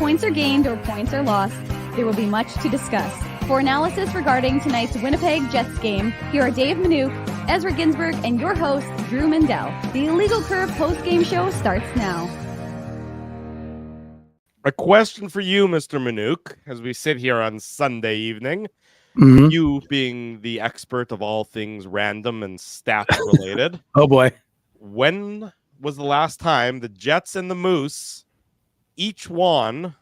points are gained or points are lost, there will be much to discuss. For analysis regarding tonight's Winnipeg Jets game, here are Dave Manouk, Ezra Ginsburg, and your host, Drew Mandel. The Illegal Curve post-game show starts now. A question for you, Mr. Manouk, as we sit here on Sunday evening. Mm-hmm. You being the expert of all things random and stats related. Oh, boy. When was the last time the Jets and the Moose each won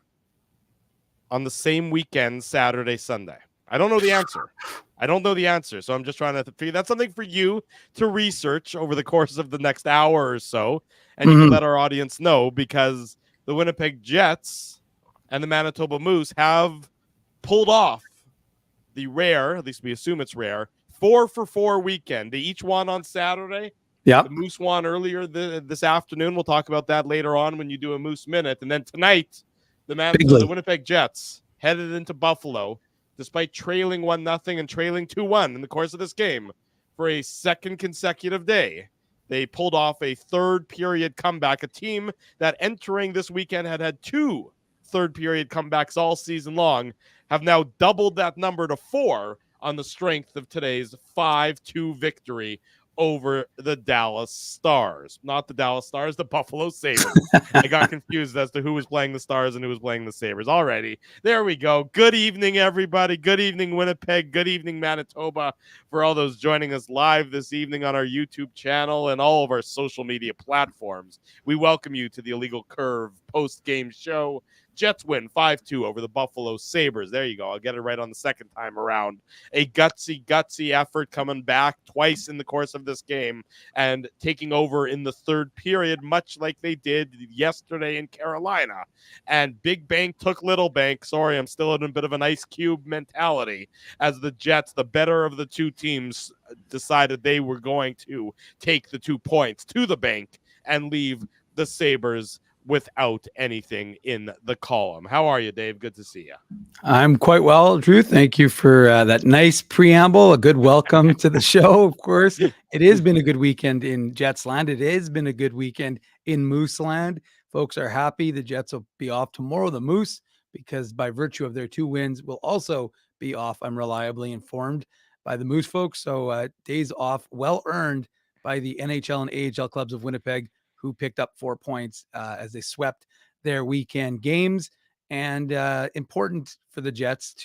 on the same weekend, Saturday, Sunday? I don't know the answer. So I'm just trying to figure that's something for you to research over the course of the next hour or so. And you can let our audience know, because the Winnipeg Jets and the Manitoba Moose have pulled off the rare, at least we assume it's rare, 4-for-4 weekend. They each won on Saturday. Yeah. The Moose won earlier this afternoon. We'll talk about that later on when you do a Moose Minute. And then tonight, the Winnipeg Jets headed into Buffalo, despite trailing 1-0 and trailing 2-1 in the course of this game for a second consecutive day. They pulled off a third-period comeback, a team that entering this weekend had two third-period comebacks all season long, have now doubled that number to 4 on the strength of today's 5-2 victory over the Dallas Stars. Not the Dallas Stars, the Buffalo Sabres. I got confused as to who was playing the Stars and who was playing the Sabres already. There we go. Good evening, everybody. Good evening, Winnipeg. Good evening, Manitoba. For all those joining us live this evening on our YouTube channel and all of our social media platforms, we welcome you to the Illegal Curve post-game show. Jets win 5-2 over the Buffalo Sabres. There you go. I'll get it right on the second time around. A gutsy effort, coming back twice in the course of this game and taking over in the third period, much like they did yesterday in Carolina. And Big Bank took Little Bank. Sorry, I'm still in a bit of an ice cube mentality, as the Jets, the better of the two teams, decided they were going to take the 2 points to the bank and leave the Sabres without anything in the column. How are you, Dave? Good to see you. I'm quite well, Drew. Thank you for that nice preamble. A good welcome to the show, of course. It has been a good weekend in Jets land. It has been a good weekend in Moose land. Folks are happy. The Jets will be off tomorrow. The Moose, because by virtue of their 2 wins, will also be off. I'm reliably informed by the Moose folks. So days off, well earned by the NHL and AHL clubs of Winnipeg, who picked up 4 points as they swept their weekend games. And important for the Jets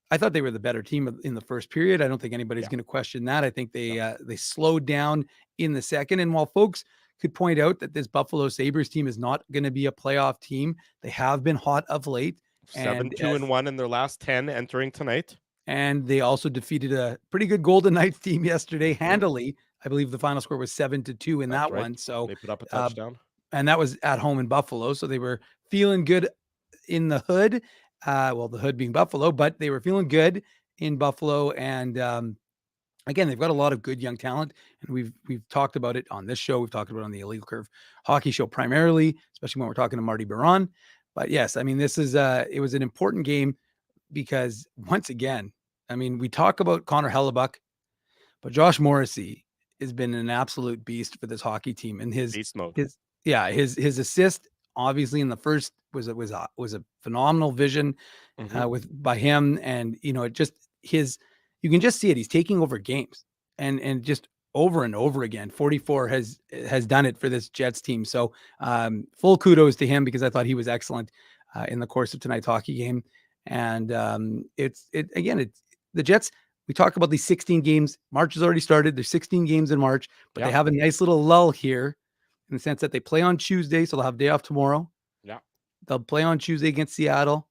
I thought they were the better team in the first period. I don't think anybody's going to question that. I think they slowed down in the second. And while folks could point out that this Buffalo Sabres team is not going to be a playoff team, they have been hot of late. 7-2-1 in their last 10 entering tonight. And they also defeated a pretty good Golden Knights team yesterday handily. I believe the final score was 7-2 in that one. So they put up a touchdown. And that was at home in Buffalo. So they were feeling good in the hood. The hood being Buffalo, but they were feeling good in Buffalo. And again, they've got a lot of good young talent. And we've talked about it on this show. We've talked about it on the Illegal Curve hockey show primarily, especially when we're talking to Marty Baron. But yes, I mean, it was an important game because once again, I mean, we talk about Connor Hellebuck, but Josh Morrissey has been an absolute beast for this hockey team, and his assist obviously in the first was a phenomenal vision by him, and you can just see it. He's taking over games and just over and over again. 44 has done it for this Jets team, so full kudos to him, because I thought he was excellent in the course of tonight's hockey game. And it's the Jets. We talk about these 16 games. March has already started. There's 16 games in March, but they have a nice little lull here in the sense that they play on Tuesday, so they'll have day off tomorrow. Yeah. They'll play on Tuesday against Seattle.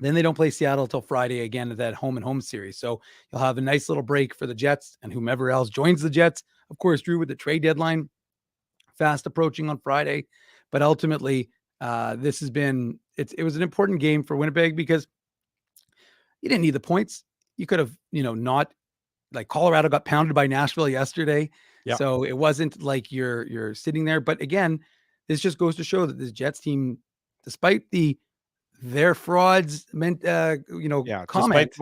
Then they don't play Seattle until Friday again at that home series. So you'll have a nice little break for the Jets and whomever else joins the Jets. Of course, Drew, with the trade deadline fast approaching on Friday. But ultimately, it was an important game for Winnipeg because you didn't need the points. You could have, not, like Colorado got pounded by Nashville yesterday. Yep. So it wasn't like you're sitting there. But again, this just goes to show that this Jets team, despite the their frauds meant, comment. Despite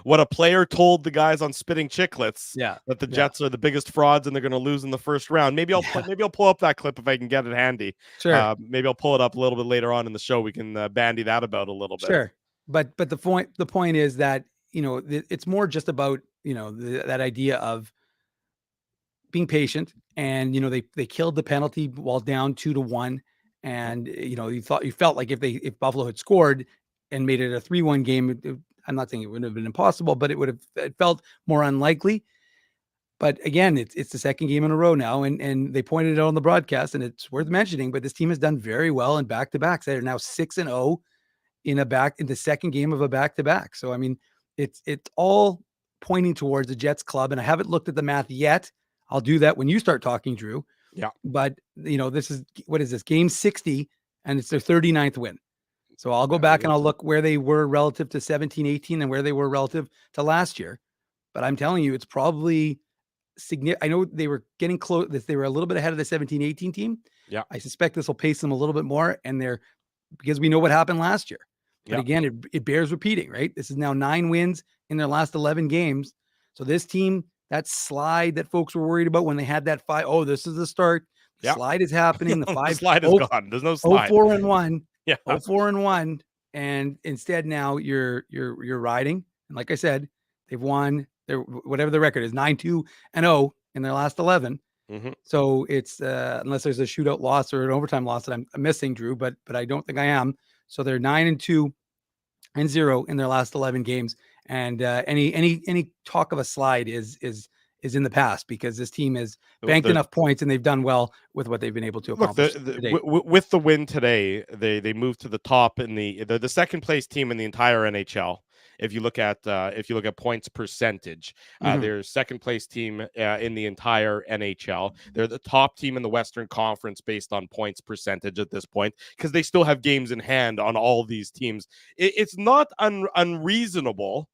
what a player told the guys on Spitting Chicklets, that the Jets are the biggest frauds and they're going to lose in the first round. Maybe I'll pull up that clip if I can get it handy. Sure. Maybe I'll pull it up a little bit later on in the show. We can bandy that about a little bit. Sure. But the point is that, it's more just about, that idea of being patient, and, they killed the penalty while down 2-1. And, you felt like if Buffalo had scored and made it a 3-1 game, I'm not saying it would have been impossible, but it felt more unlikely. But again, it's the second game in a row now, and they pointed it out on the broadcast, and it's worth mentioning, but this team has done very well in back-to-backs. They're now 6-0 in the second game of a back-to-back. So, I mean, it's all pointing towards the Jets club, and I haven't looked at the math yet. I'll do that when you start talking, Drew. Yeah. But, this is game 60, and it's their 39th win. So I'll go back and I'll look where they were relative to 17-18 and where they were relative to last year. But I'm telling you, it's probably significant. I know they were getting close. They were a little bit ahead of the 17-18 team. Yeah. I suspect this will pace them a little bit more, and because we know what happened last year. But again, it bears repeating, right? This is now 9 wins in their last 11 games. So this team, that slide that folks were worried about when they had that 5, this is the start. The slide is happening. The slide is gone. There's no slide. 4-1. Yeah. 4-1. And instead now you're riding. And like I said, they've won whatever the record is, 9-2-0 in their last 11. Mm-hmm. So it's unless there's a shootout loss or an overtime loss that I'm missing, Drew, but I don't think I am. So they're 9-2-0 in their last 11 games. And any talk of a slide is in the past, because this team has banked enough points and they've done well with what they've been able to accomplish. With the win today, they moved to the top they're the second place team in the entire NHL. If you look at points percentage, they're second place team in the entire NHL. They're the top team in the Western Conference based on points percentage at this point, because they still have games in hand on all these teams. It's not unreasonable.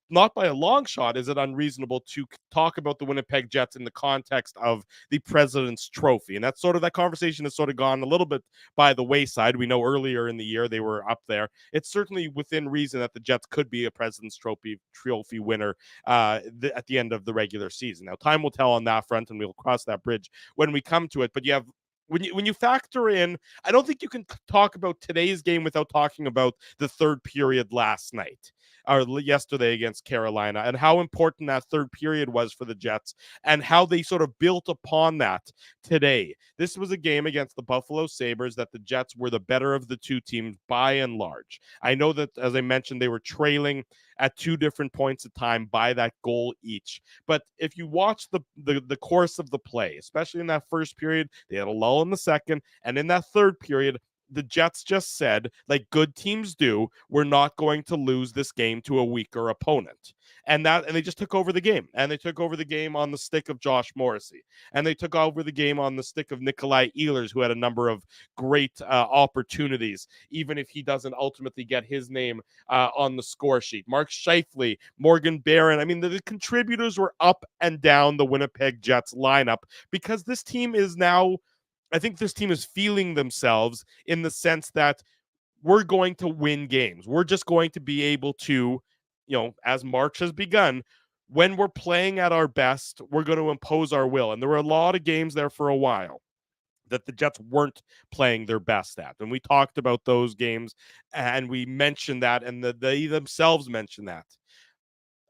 Not by a long shot is it unreasonable to talk about the Winnipeg Jets in the context of the President's Trophy. And that conversation has sort of gone a little bit by the wayside. We know earlier in the year they were up there. It's certainly within reason that the Jets could be a President's Trophy winner at the end of the regular season. Now, time will tell on that front, and we'll cross that bridge when we come to it. But you have when you factor in, I don't think you can talk about today's game without talking about the third period last night or yesterday against Carolina, and how important that third period was for the Jets and how they sort of built upon that today. This was a game against the Buffalo Sabres that the Jets were the better of the two teams by and large. I know that, as I mentioned, they were trailing at 2 different points of time by that goal each. But if you watch the course of the play, especially in that first period, they had a lull in the second, and in that third period, the Jets just said, like good teams do, we're not going to lose this game to a weaker opponent. And they just took over the game. And they took over the game on the stick of Josh Morrissey. And they took over the game on the stick of Nikolai Ehlers, who had a number of great opportunities, even if he doesn't ultimately get his name on the score sheet. Mark Scheifele, Morgan Barron. I mean, the contributors were up and down the Winnipeg Jets lineup, because this team is now, I think this team is feeling themselves in the sense that we're going to win games. We're just going to be able to, as March has begun, when we're playing at our best, we're going to impose our will. And there were a lot of games there for a while that the Jets weren't playing their best at. And we talked about those games, and we mentioned that, and they themselves mentioned that.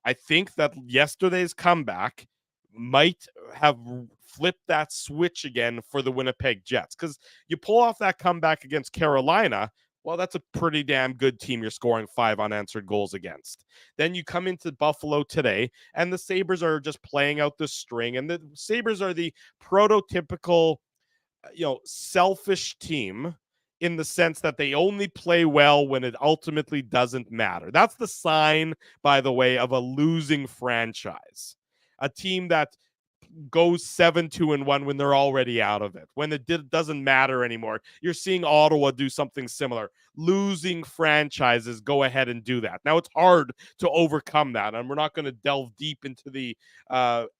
I think that yesterday's comeback might have flipped that switch again for the Winnipeg Jets, because you pull off that comeback against Carolina, well, that's a pretty damn good team you're scoring 5 unanswered goals against. Then you come into Buffalo today, and the Sabres are just playing out the string, and the Sabres are the prototypical, selfish team in the sense that they only play well when it ultimately doesn't matter. That's the sign, by the way, of a losing franchise. A team that goes 7-2-1 when they're already out of it, when it doesn't matter anymore. You're seeing Ottawa do something similar. Losing franchises go ahead and do that. Now, it's hard to overcome that, and we're not going to delve deep into the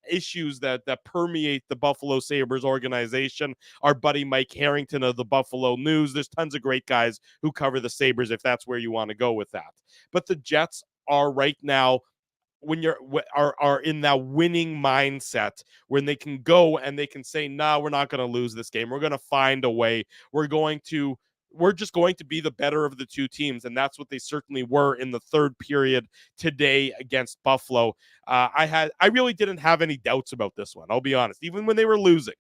issues that permeate the Buffalo Sabres organization. Our buddy Mike Harrington of the Buffalo News, there's tons of great guys who cover the Sabres if that's where you want to go with that. But the Jets are right now, when are in that winning mindset, when they can go and they can say, nah, we're not going to lose this game. We're going to find a way. We're just going to be the better of the two teams. And that's what they certainly were in the third period today against Buffalo. I really didn't have any doubts about this one. I'll be honest, even when they were losing,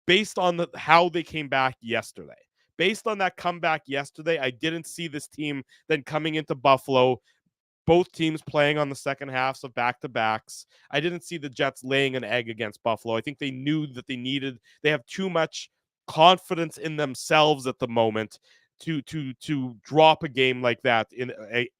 based on how they came back yesterday. Based on that comeback yesterday, I didn't see this team then coming into Buffalo, both teams playing on the second halves of back-to-backs. I didn't see the Jets laying an egg against Buffalo. I think they knew that they have too much confidence in themselves at the moment to drop a game like that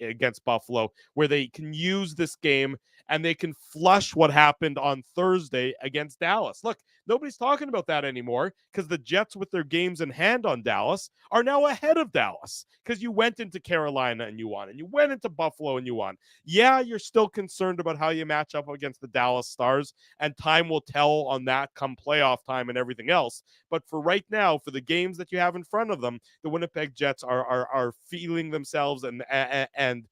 against Buffalo, where they can use this game and they can flush what happened on Thursday against Dallas. Look, nobody's talking about that anymore because the Jets, with their games in hand on Dallas, are now ahead of Dallas because you went into Carolina and you won, and you went into Buffalo and you won. Yeah, you're still concerned about how you match up against the Dallas Stars, and time will tell on that come playoff time and everything else. But for right now, for the games that you have in front of them, the Winnipeg Jets are feeling themselves and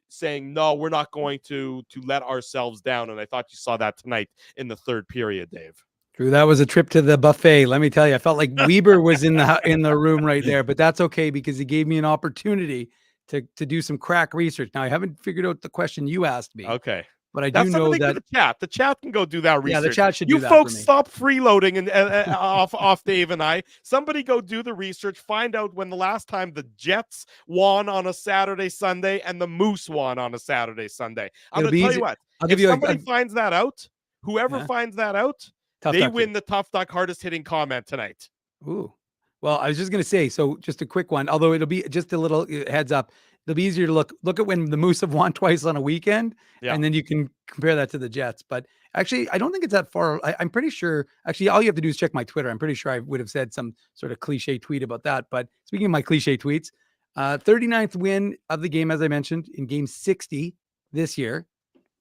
saying, no, we're not going to let ourselves down. And I thought you saw that tonight in the third period, Dave. Drew, that was a trip to the buffet. Let me tell you, I felt like Weber was in the room right there, but that's okay because he gave me an opportunity to do some crack research. Now, I haven't figured out the question you asked me. Okay. But I do know that the chat can go do that research. Yeah, the chat should do that. You folks for me. stop freeloading and off Dave and I. Somebody go do the research. Find out when the last time the Jets won on a Saturday, Sunday, and the Moose won on a Saturday, Sunday. I'm going to tell you what. If somebody finds that out, whoever finds that out, they win the Tough Duck hardest hitting comment tonight. Ooh. Well, I was just going to say, so just a quick one, although it'll be just a little heads up. It'll be easier to look at when the Moose have won twice on a weekend, and then you can compare that to the Jets. But actually, I don't think it's that far. I'm pretty sure, actually, all you have to do is check my Twitter. I'm pretty sure I would have said some sort of cliche tweet about that. But speaking of my cliche tweets, 39th win of the game, as I mentioned, in game 60 this year.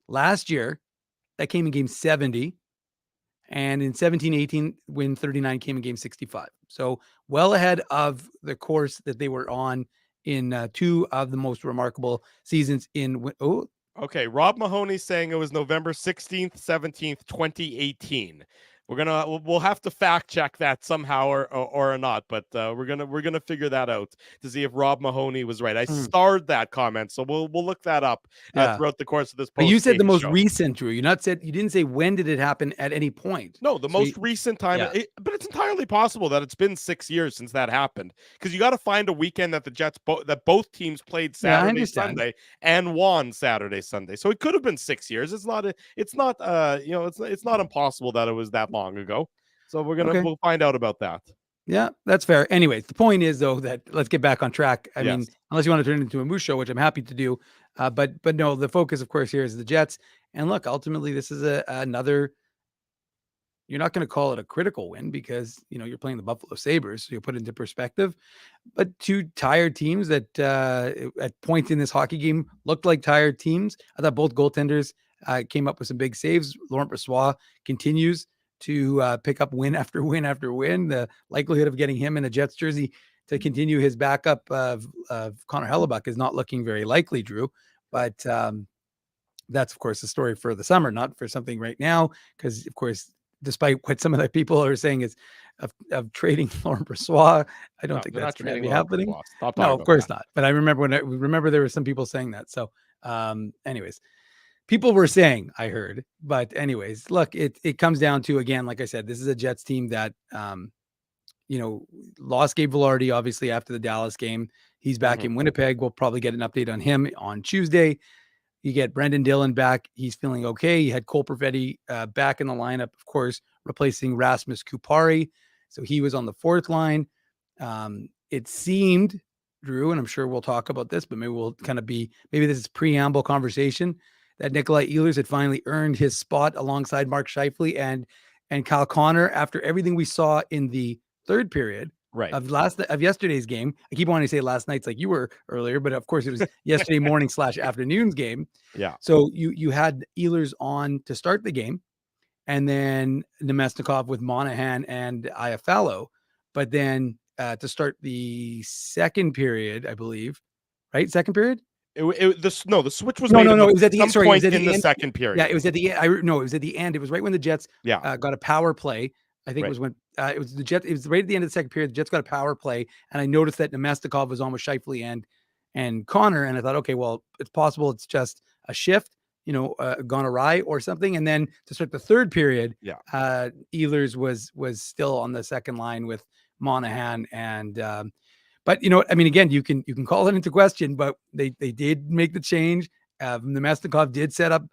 Last year, that came in game 70. And in 17-18, win 39 came in game 65. So well ahead of the course that they were on in two of the most remarkable seasons in. Okay, Rob Mahoney's saying it was November 16th, 17th, 2018. We'll have to fact check that somehow or not, but we're gonna figure that out to see if Rob Mahoney was right. I starred that comment, so we'll look that up throughout the course of this. But you said the most recent, Drew. You didn't say when did it happen at any point. No, the most recent time. Yeah. But it's entirely possible that it's been 6 years since that happened, because you got to find a weekend that the Jets that both teams played Saturday, Sunday, and won Saturday, Sunday. So it could have been 6 years. It's not impossible that it was that long ago. So we'll find out about that. Yeah, that's fair. Anyways, the point is though that let's get back on track. I mean, unless you want to turn it into a Moose show, which I'm happy to do. But no, the focus of course here is the Jets. And look, ultimately this is another, you're not going to call it a critical win because, you're playing the Buffalo Sabres. So you put it into perspective, but two tired teams that at points in this hockey game looked like tired teams. I thought both goaltenders came up with some big saves. Laurent Brossoit continues to pick up win after win after win. The likelihood of getting him in a Jets jersey to continue his backup of Connor Hellebuck is not looking very likely, Drew. But that's, of course, the story for the summer, not for something right now. Because, of course, despite what some of the people are saying is of trading Laurent Brossoit, I don't think that's going to be happening. No, of course not. But I remember there were some people saying that. So anyways. People were saying, I heard, but anyways, look, it comes down to, again, like I said, this is a Jets team that, lost Gabe Vilardi, obviously, after the Dallas game. He's back in Winnipeg. We'll probably get an update on him on Tuesday. You get Brendan Dillon back. He's feeling okay. You had Cole Perfetti back in the lineup, of course, replacing Rasmus Kupari. So he was on the fourth line. It seemed, Drew, and I'm sure we'll talk about this, but maybe this is preamble conversation. that Nikolai Ehlers had finally earned his spot alongside Mark Scheifele and Kyle Connor after everything we saw in the third period of yesterday's game. I keep wanting to say last night's like you were earlier, but of course it was yesterday morning / afternoon's game. Yeah. So you had Ehlers on to start the game, and then Nemesnikov with Monahan and Iafallo, but then to start the second period, I believe, right? Second period. The switch was No, made it was at the some sorry, point it was at in the the end. second period. Yeah, it was at the end. No, it was at the end. It was right when the Jets got a power play. I think it was when it was the Jets. It was right at the end of the second period. The Jets got a power play, and I noticed that Nemesnikov was on with Scheifele and Connor, and I thought, okay, well, it's possible it's just a shift, gone awry or something. And then to start the third period, Ehlers was still on the second line with Monahan and. But again, you can call it into question, but they did make the change. Nemesnikov did set up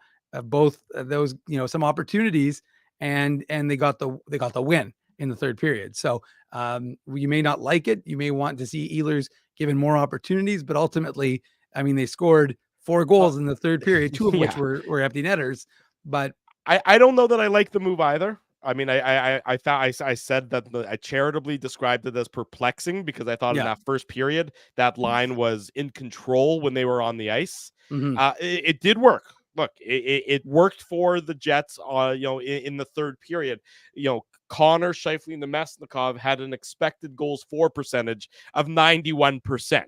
both those, some opportunities, and they got the win in the third period. So you may not like it. You may want to see Ehlers given more opportunities, but ultimately, they scored 4 goals in the third period, 2 of which were empty netters. But I don't know that I like the move either. I thought I said that I charitably described it as perplexing because I thought in that first period that line was in control when they were on the ice. It did work. Look, it worked for the Jets. In the third period, Connor, Scheifele, and Nemesnikov had an expected goals for percentage of 91%.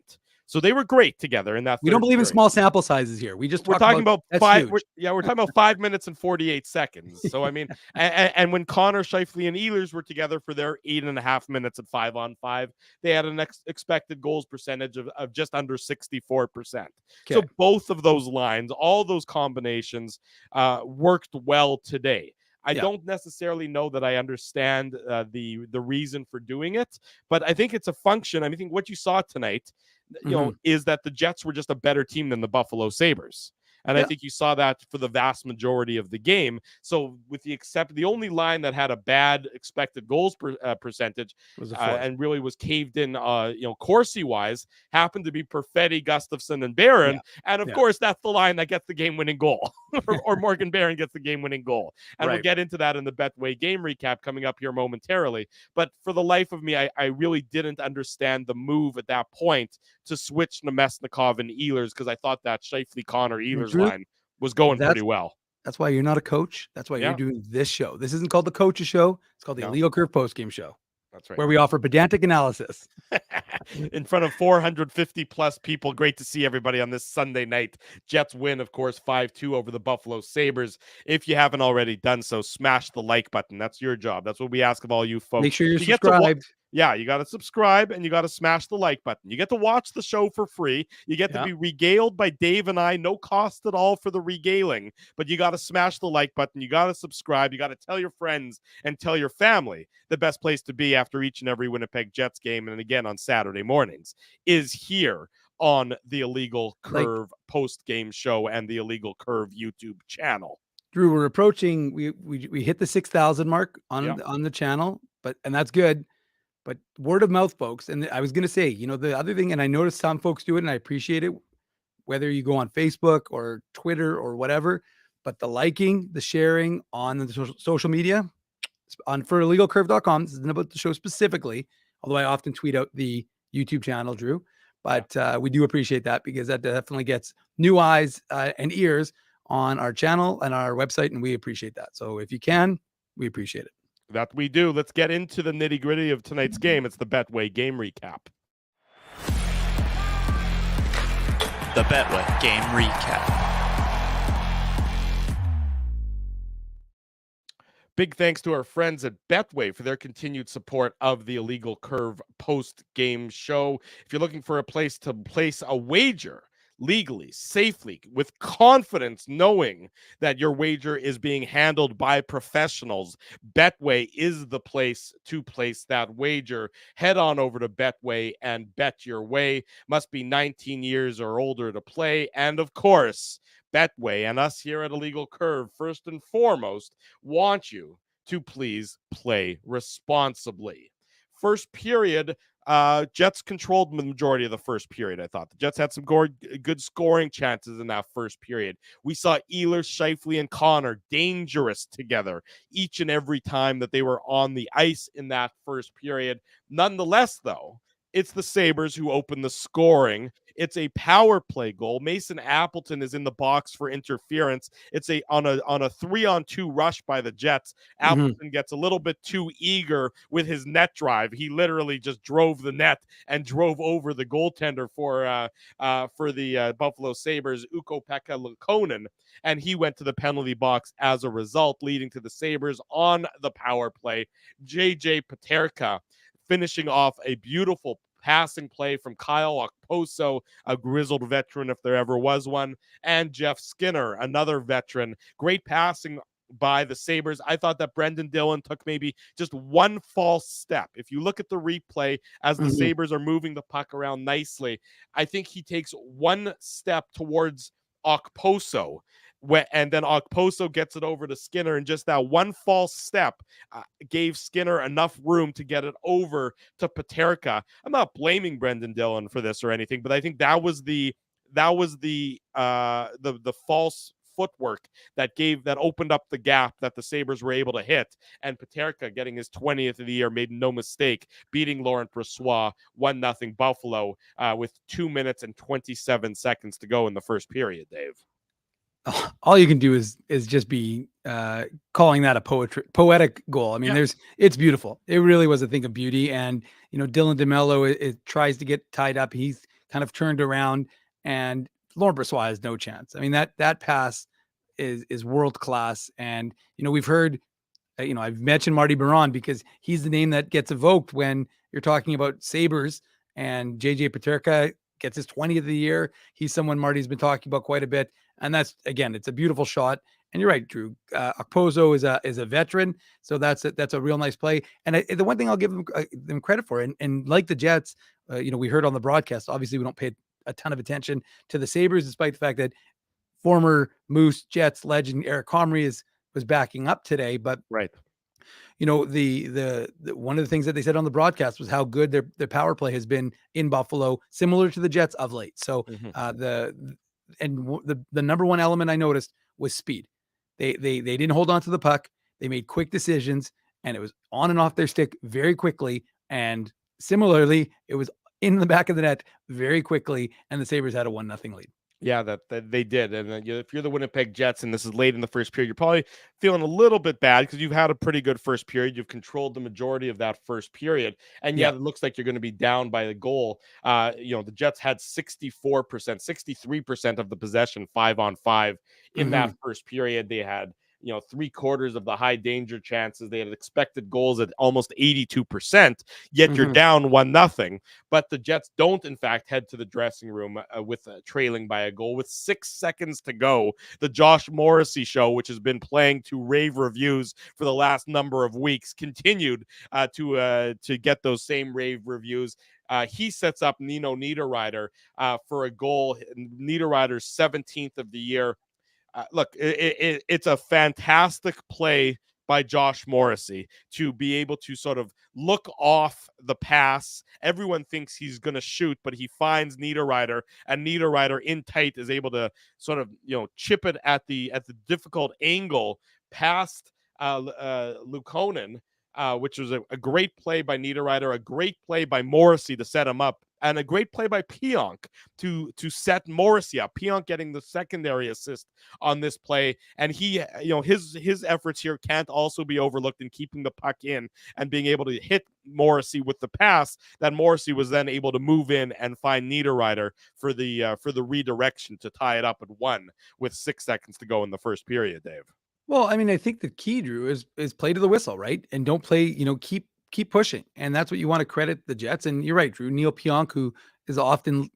So they were great together in that. We don't believe period. in small sample sizes here. We're talking about 5. We're talking about 5 minutes and 48 seconds. So and when Connor, Scheifele, and Ehlers were together for their 8.5 minutes at 5-on-5, they had an expected goals percentage of just under 64%. Okay. So both of those lines, all those combinations, worked well today. I don't necessarily know that I understand the reason for doing it, but I think it's a function. I think what you saw tonight, is that the Jets were just a better team than the Buffalo Sabres. And I think you saw that for the vast majority of the game. So with the only line that had a bad expected goals percentage and really was caved in, Corsi-wise, happened to be Perfetti, Gustafsson, and Barron. And of course, that's the line that gets the game-winning goal. or Morgan Barron gets the game-winning goal. And we'll get into that in the Betway game recap coming up here momentarily. But for the life of me, I really didn't understand the move at that point to switch Nemesnikov and Ehlers because I thought that Scheifele, Connor, Ehlers line was going pretty well. That's why you're not a coach. That's why you're doing this show. This isn't called the Coaches Show. It's called the Illegal Curve Postgame Show. That's right. Where we offer pedantic analysis. In front of 450 plus people. Great to see everybody on this Sunday night. Jets win, of course, 5-2 over the Buffalo Sabres. If you haven't already done so, smash the like button. That's your job. That's what we ask of all you folks. Make sure you're subscribed. You got to subscribe and you got to smash the like button. You get to watch the show for free. You get to be regaled by Dave and I. No cost at all for the regaling, but you got to smash the like button. You got to subscribe. You got to tell your friends and tell your family the best place to be after each and every Winnipeg Jets game. And again, on Saturday mornings is here on the Illegal Curve post-game show and the Illegal Curve YouTube channel. Drew, we're approaching, we hit the 6,000 mark on the channel, and that's good. But word of mouth, folks. And I was going to say, the other thing, and I noticed some folks do it and I appreciate it, whether you go on Facebook or Twitter or whatever, but the liking, the sharing on the social media for illegalcurve.com. This isn't about the show specifically, although I often tweet out the YouTube channel, Drew, but we do appreciate that because that definitely gets new eyes and ears on our channel and our website. And we appreciate that. So if you can, we appreciate it. That we do. Let's get into the nitty-gritty of tonight's game. It's the Betway game recap. The Betway game recap. Big thanks to our friends at Betway for their continued support of the Illegal Curve post-game show. If you're looking for a place to place a wager legally, safely, with confidence, knowing that your wager is being handled by professionals, Betway is the place to place that wager. Head on over to Betway and bet your way. Must be 19 years or older to play. And of course, Betway and us here at Illegal Curve, first and foremost, want you to please play responsibly. First period, Jets controlled the majority of the first period. I thought the Jets had some good scoring chances in that first period. We saw Ehlers, Scheifele, and Connor dangerous together each and every time that they were on the ice in that first period. Nonetheless, though, it's the Sabres who open the scoring. It's a power play goal. Mason Appleton is in the box for interference. It's on a 3-on-2 rush by the Jets. Appleton gets a little bit too eager with his net drive. He literally just drove the net and drove over the goaltender for the Buffalo Sabres, Ukko-Pekka Luukkonen, and he went to the penalty box as a result, leading to the Sabres on the power play. JJ Peterka finishing off a beautiful passing play from Kyle Okposo, a grizzled veteran if there ever was one, and Jeff Skinner, another veteran. Great passing by the Sabres. I thought that Brendan Dillon took maybe just one false step. If you look at the replay as the Sabres are moving the puck around nicely, I think he takes one step towards Okposo, and then Okposo gets it over to Skinner, and just that one false step gave Skinner enough room to get it over to Peterka. I'm not blaming Brendan Dillon for this or anything, but I think that was the false footwork that opened up the gap that the Sabres were able to hit. And Peterka, getting his 20th of the year, made no mistake, beating Laurent Brossoit 1-0 Buffalo with 2 minutes and 27 seconds to go in the first period, Dave. All you can do is just be calling that a poetic goal. I mean, it's beautiful. It really was a thing of beauty. And, Dylan DeMello, it tries to get tied up. He's kind of turned around, and Laurent Brossoit has no chance. I mean, that pass is world-class. And, we've heard, I've mentioned Marty Biron because he's the name that gets evoked when you're talking about Sabres, and JJ Peterka gets his 20th of the year. He's someone Marty's been talking about quite a bit. And that's, again, it's a beautiful shot. And you're right, Drew. Okposo is a veteran, so that's a real nice play. And the one thing I'll give them credit for, and like the Jets, we heard on the broadcast, obviously we don't pay a ton of attention to the Sabres, despite the fact that former Moose Jets legend Eric Comrie was backing up today. But right, the one of the things that they said on the broadcast was how good their power play has been in Buffalo, similar to the Jets of late. So the number one element I noticed was speed. They didn't hold on to the puck. They made quick decisions, and it was on and off their stick very quickly. And similarly, it was in the back of the net very quickly, and the Sabres had a 1-0 lead. Yeah, that they did. And if you're the Winnipeg Jets and this is late in the first period, you're probably feeling a little bit bad because you've had a pretty good first period. You've controlled the majority of that first period. And it looks like you're going to be down by the goal. The Jets had 63% of the possession 5-on-5 in that first period. They had 3/4 of the high danger chances. They had expected goals at almost 82%, yet you're down 1-0. But the Jets don't, in fact, head to the dressing room with trailing by a goal with 6 seconds to go. The Josh Morrissey show, which has been playing to rave reviews for the last number of weeks, continued to get those same rave reviews. He sets up Nino Niederreiter for a goal. Niederreiter's 17th of the year. Look, it's a fantastic play by Josh Morrissey to be able to sort of look off the pass. Everyone thinks he's going to shoot, but he finds Niederreiter, and Niederreiter in tight is able to sort of chip it at the difficult angle past Luukkonen, which was a great play by Niederreiter, a great play by Morrissey to set him up, and a great play by Pionk to set Morrissey up. Pionk getting the secondary assist on this play, and he, his efforts here can't also be overlooked in keeping the puck in and being able to hit Morrissey with the pass that Morrissey was then able to move in and find Niederreiter for the redirection to tie it up at 1 with 6 seconds to go in the first period, Dave. Well, I mean, I think the key, Drew, is play to the whistle, right? And don't play, keep pushing. And that's what you want to credit the Jets. And you're right, Drew. Neil Pionk, who is often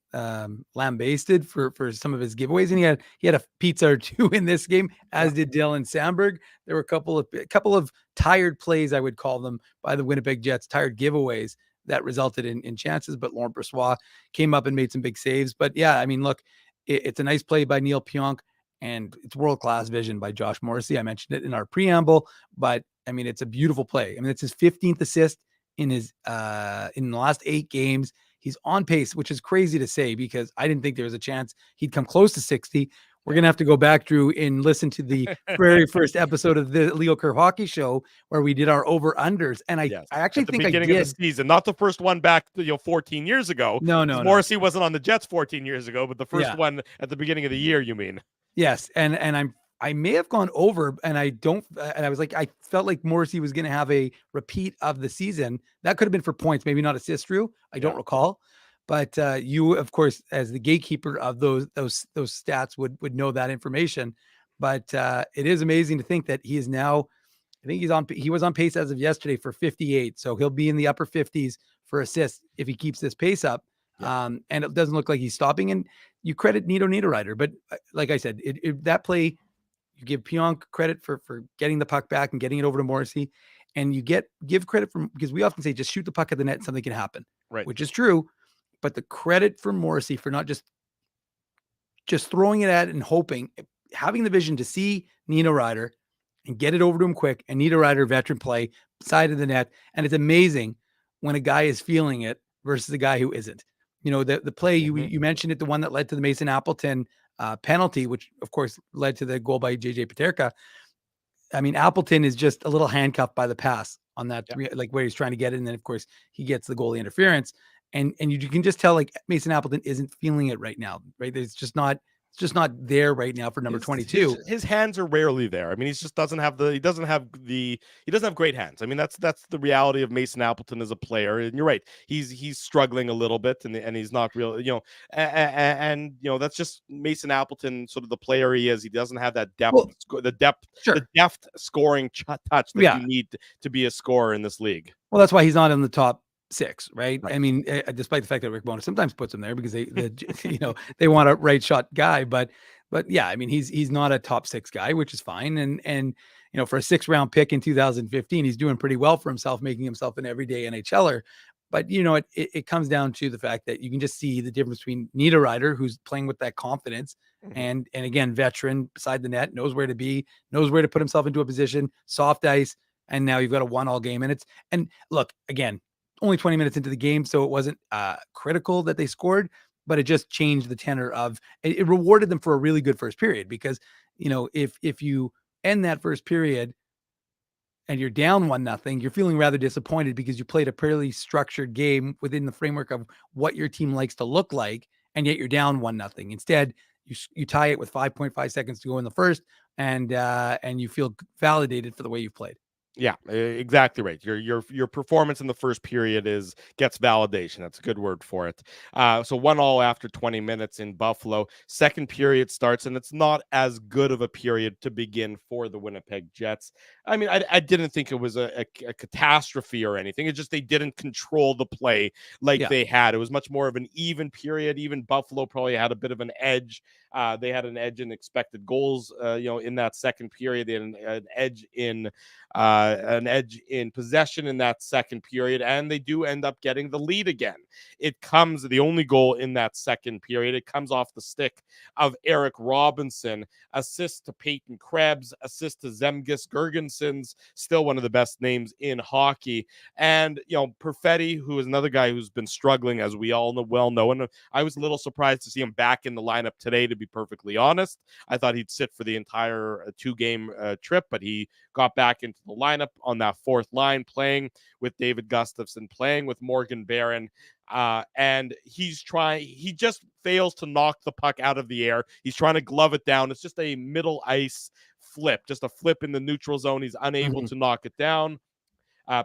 lambasted for some of his giveaways, and he had a pizza or two in this game, as did Dylan Samberg. There were a couple of tired plays, I would call them, by the Winnipeg Jets, tired giveaways that resulted in chances. But Laurent Brossoit came up and made some big saves. But yeah, I mean, look, it's a nice play by Neil Pionk. And it's world-class vision by Josh Morrissey. I mentioned it in our preamble, but I mean, it's a beautiful play. I mean, it's his 15th assist in the last 8 games. He's on pace, which is crazy to say because I didn't think there was a chance he'd come close to 60. We're going to have to go back, Drew, and listen to the very first episode of the Legal Curve Hockey Show where we did our over-unders. And I actually at the think beginning of the season, not the first one back 14 years ago. No. Morrissey wasn't on the Jets 14 years ago, but the first one at the beginning of the year, you mean? Yes. And I may have gone over, and I was like, I felt like Morrissey was going to have a repeat of the season. That could have been for points, maybe not assists, Drew. I don't recall. But you, of course, as the gatekeeper of those stats would know that information. But it is amazing to think that he is now, I think he was on pace as of yesterday for 58. So he'll be in the upper 50s for assists if he keeps this pace up. Yeah. And it doesn't look like he's stopping. And you credit Niederreiter. But like I said, that play, you give Pionk credit for getting the puck back and getting it over to Morrissey. And you give credit because we often say just shoot the puck at the net and something can happen, right? Which is true. But the credit for Morrissey for not just throwing it at it and hoping, having the vision to see Niederreiter and get it over to him quick, and Niederreiter veteran play side of the net. And it's amazing when a guy is feeling it versus a guy who isn't. You know, the play you mentioned it, the one that led to the Mason Appleton penalty, which of course led to the goal by JJ Peterka. I mean, Appleton is just a little handcuffed by the pass on that, like where he's trying to get it. And then of course he gets the goalie interference. And you can just tell like Mason Appleton isn't feeling it right now, right? It's just not there right now for number 22. His hands are rarely there. I mean, he doesn't have great hands. I mean, that's the reality of Mason Appleton as a player. And you're right. He's struggling a little bit and he's not real, and that's just Mason Appleton, sort of the player he is. He doesn't have that depth, the depth scoring touch that you need to be a scorer in this league. Well, that's why he's not in the top 6, right? I mean, despite the fact that Rick Bowness sometimes puts him there because they want a right shot guy, but yeah, I mean, he's not a top 6 guy, which is fine. And for a 6th round pick in 2015, he's doing pretty well for himself, making himself an everyday NHLer. But it comes down to the fact that you can just see the difference between Niederreiter, who's playing with that confidence, and again, veteran beside the net, knows where to be, knows where to put himself into a position, soft ice, and now you've got a 1-all game. And look, again, only 20 minutes into the game, so it wasn't critical that they scored, but it just changed the tenor of it. Rewarded them for a really good first period because if you end that first period and you're down 1-0, you're feeling rather disappointed because you played a fairly structured game within the framework of what your team likes to look like, and yet you're down 1-0. Instead, you tie it with 5.5 seconds to go in the first, and you feel validated for the way you've played. Yeah, exactly right. Your performance in the first period gets validation. That's a good word for it. So 1-1 after 20 minutes in Buffalo. Second period starts, and it's not as good of a period to begin for the Winnipeg Jets. I mean, I didn't think it was a catastrophe or anything. It's just they didn't control the play like they had. It was much more of an even period. Even Buffalo probably had a bit of an edge. They had an edge in expected goals, in that second period. They had an edge in possession in that second period, and they do end up getting the lead again. The only goal in that second period, it comes off the stick of Eric Robinson, assist to Peyton Krebs, assist to Zemgus Girgensons, still one of the best names in hockey. And, Perfetti, who is another guy who's been struggling, as we all know, and I was a little surprised to see him back in the lineup today, to be perfectly honest. I thought he'd sit for the entire 2-game trip, but he got back into the lineup on that fourth line, playing with David Gustafsson, playing with Morgan Barron. And he just fails to knock the puck out of the air. He's trying to glove it down. It's just a middle ice flip, just a flip in the neutral zone. He's unable to knock it down.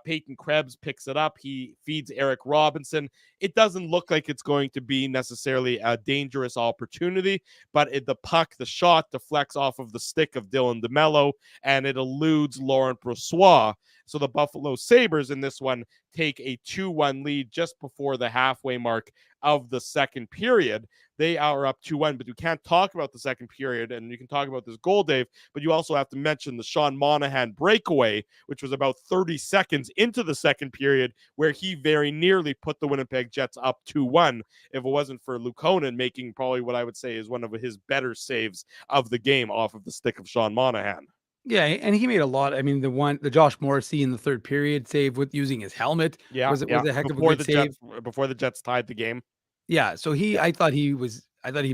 Peyton Krebs picks it up. He feeds Eric Robinson. It doesn't look like it's going to be necessarily a dangerous opportunity, but the shot deflects off of the stick of Dylan DeMello, and it eludes Laurent Brossoit. So the Buffalo Sabres in this one take a 2-1 lead just before the halfway mark of the second period. They are up 2-1, but you can't talk about the second period, and you can talk about this goal, Dave, but you also have to mention the Sean Monahan breakaway, which was about 30 seconds into the second period, where he very nearly put the Winnipeg Jets up 2-1 if it wasn't for Luukkonen making probably what I would say is one of his better saves of the game off of the stick of Sean Monahan. Yeah, and he made a lot. I mean, the Josh Morrissey in the third period save with using his helmet Yeah, was yeah. a heck of a good save. Before the Jets tied the game. Yeah, so Yeah. I thought he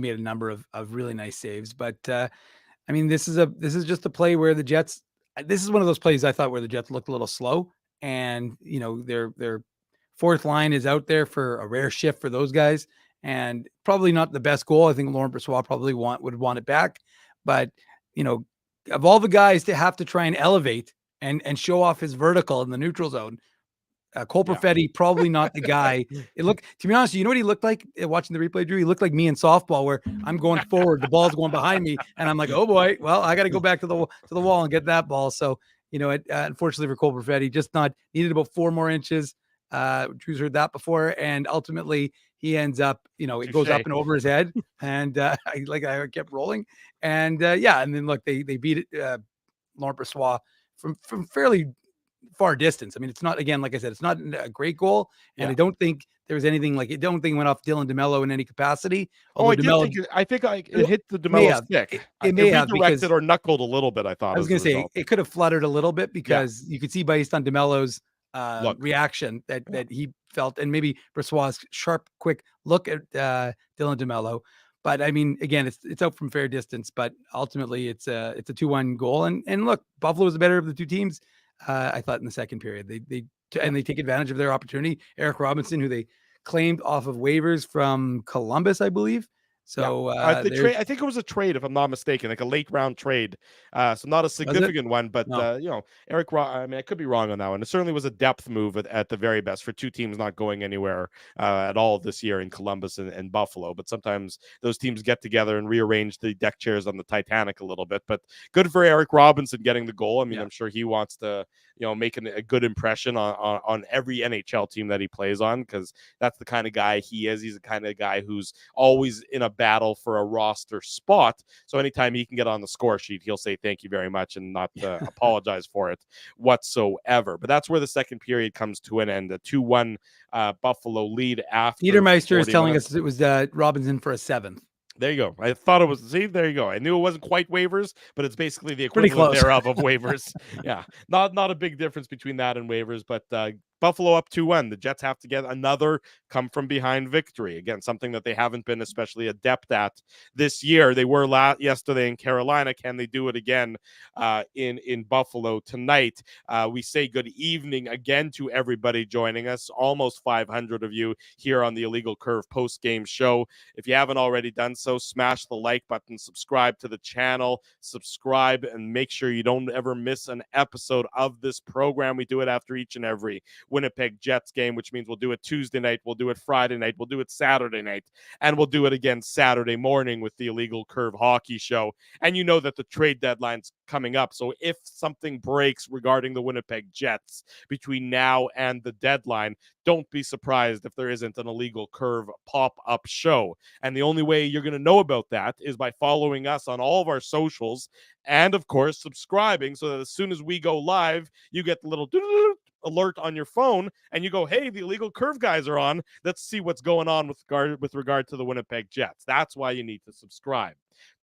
made a number of really nice saves. But I mean, this is just a play where the Jets. This is one of those plays I thought where the Jets looked a little slow, and their fourth line is out there for a rare shift for those guys, and probably not the best goal. I think Laurent Brossoit probably would want it back, but of all the guys to have to try and elevate and show off his vertical in the neutral zone, Cole Perfetti, probably not the guy. It looked, to be honest, you know what he looked like watching the replay, Drew? He looked like me in softball, where I'm going forward, the ball's going behind me, and I'm like, oh boy, well, I got to go back to the wall and get that ball. So, unfortunately for Cole Perfetti, just needed about 4 more inches. Drew's heard that before, and ultimately he ends up, it goes up and over his head, and I kept rolling, and and then look, they beat it, Laurent Brossoit from fairly far distance. I mean, it's not, again, like I said, it's not a great goal, and I don't think there was anything I don't think it went off Dylan DeMello in any capacity. I think it hit the DeMello stick. It may have, redirected or knuckled a little bit, I thought. I was going to say it could have fluttered a little bit, because you could see based on DeMello's reaction that he felt, and maybe Brossoit's sharp, quick look at Dylan DeMello. But I mean, again, it's out from fair distance, but ultimately it's a 2-1 goal. And look, Buffalo was the better of the two teams. I thought in the second period, they take advantage of their opportunity. Eric Robinson, who they claimed off of waivers from Columbus, I believe. So I think it was a trade, if I'm not mistaken, like a late round trade. So not a significant one, but no. I mean, I could be wrong on that one. It certainly was a depth move at the very best for two teams not going anywhere at all this year in Columbus and Buffalo. But sometimes those teams get together and rearrange the deck chairs on the Titanic a little bit. But good for Eric Robinson getting the goal. I mean, I'm sure he wants to make a good impression on every NHL team that he plays on, because that's the kind of guy he is. He's the kind of guy who's always in a battle for a roster spot. So anytime he can get on the score sheet, he'll say thank you very much and not apologize for it whatsoever. But that's where the second period comes to an end. A 2-1 Buffalo lead after. Niedermeister is telling us it was Robinson for a 7th. There you go. I thought it was. See, there you go. I knew it wasn't quite waivers, but it's basically the equivalent thereof of waivers. Yeah, not a big difference between that and waivers, but Buffalo up 2-1. The Jets have to get another come from behind victory. Again, something that they haven't been especially adept at this year. They were yesterday in Carolina. Can they do it again in Buffalo tonight? We say good evening again to everybody joining us. Almost 500 of you here on the Illegal Curve post-game show. If you haven't already done so, smash the like button, subscribe to the channel, subscribe, and make sure you don't ever miss an episode of this program. We do it after each and every Winnipeg Jets game, which means we'll do it Tuesday night, we'll do it Friday night, we'll do it Saturday night, and we'll do it again Saturday morning with the Illegal Curve Hockey Show. And you know that the trade deadline's coming up, so if something breaks regarding the Winnipeg Jets between now and the deadline, don't be surprised if there isn't an Illegal Curve pop-up show. And the only way you're going to know about that is by following us on all of our socials, and of course subscribing, so that as soon as we go live, you get the little alert on your phone and you go, hey, the Illegal Curve guys are on. Let's see what's going on with regard to the Winnipeg Jets. That's why you need to subscribe.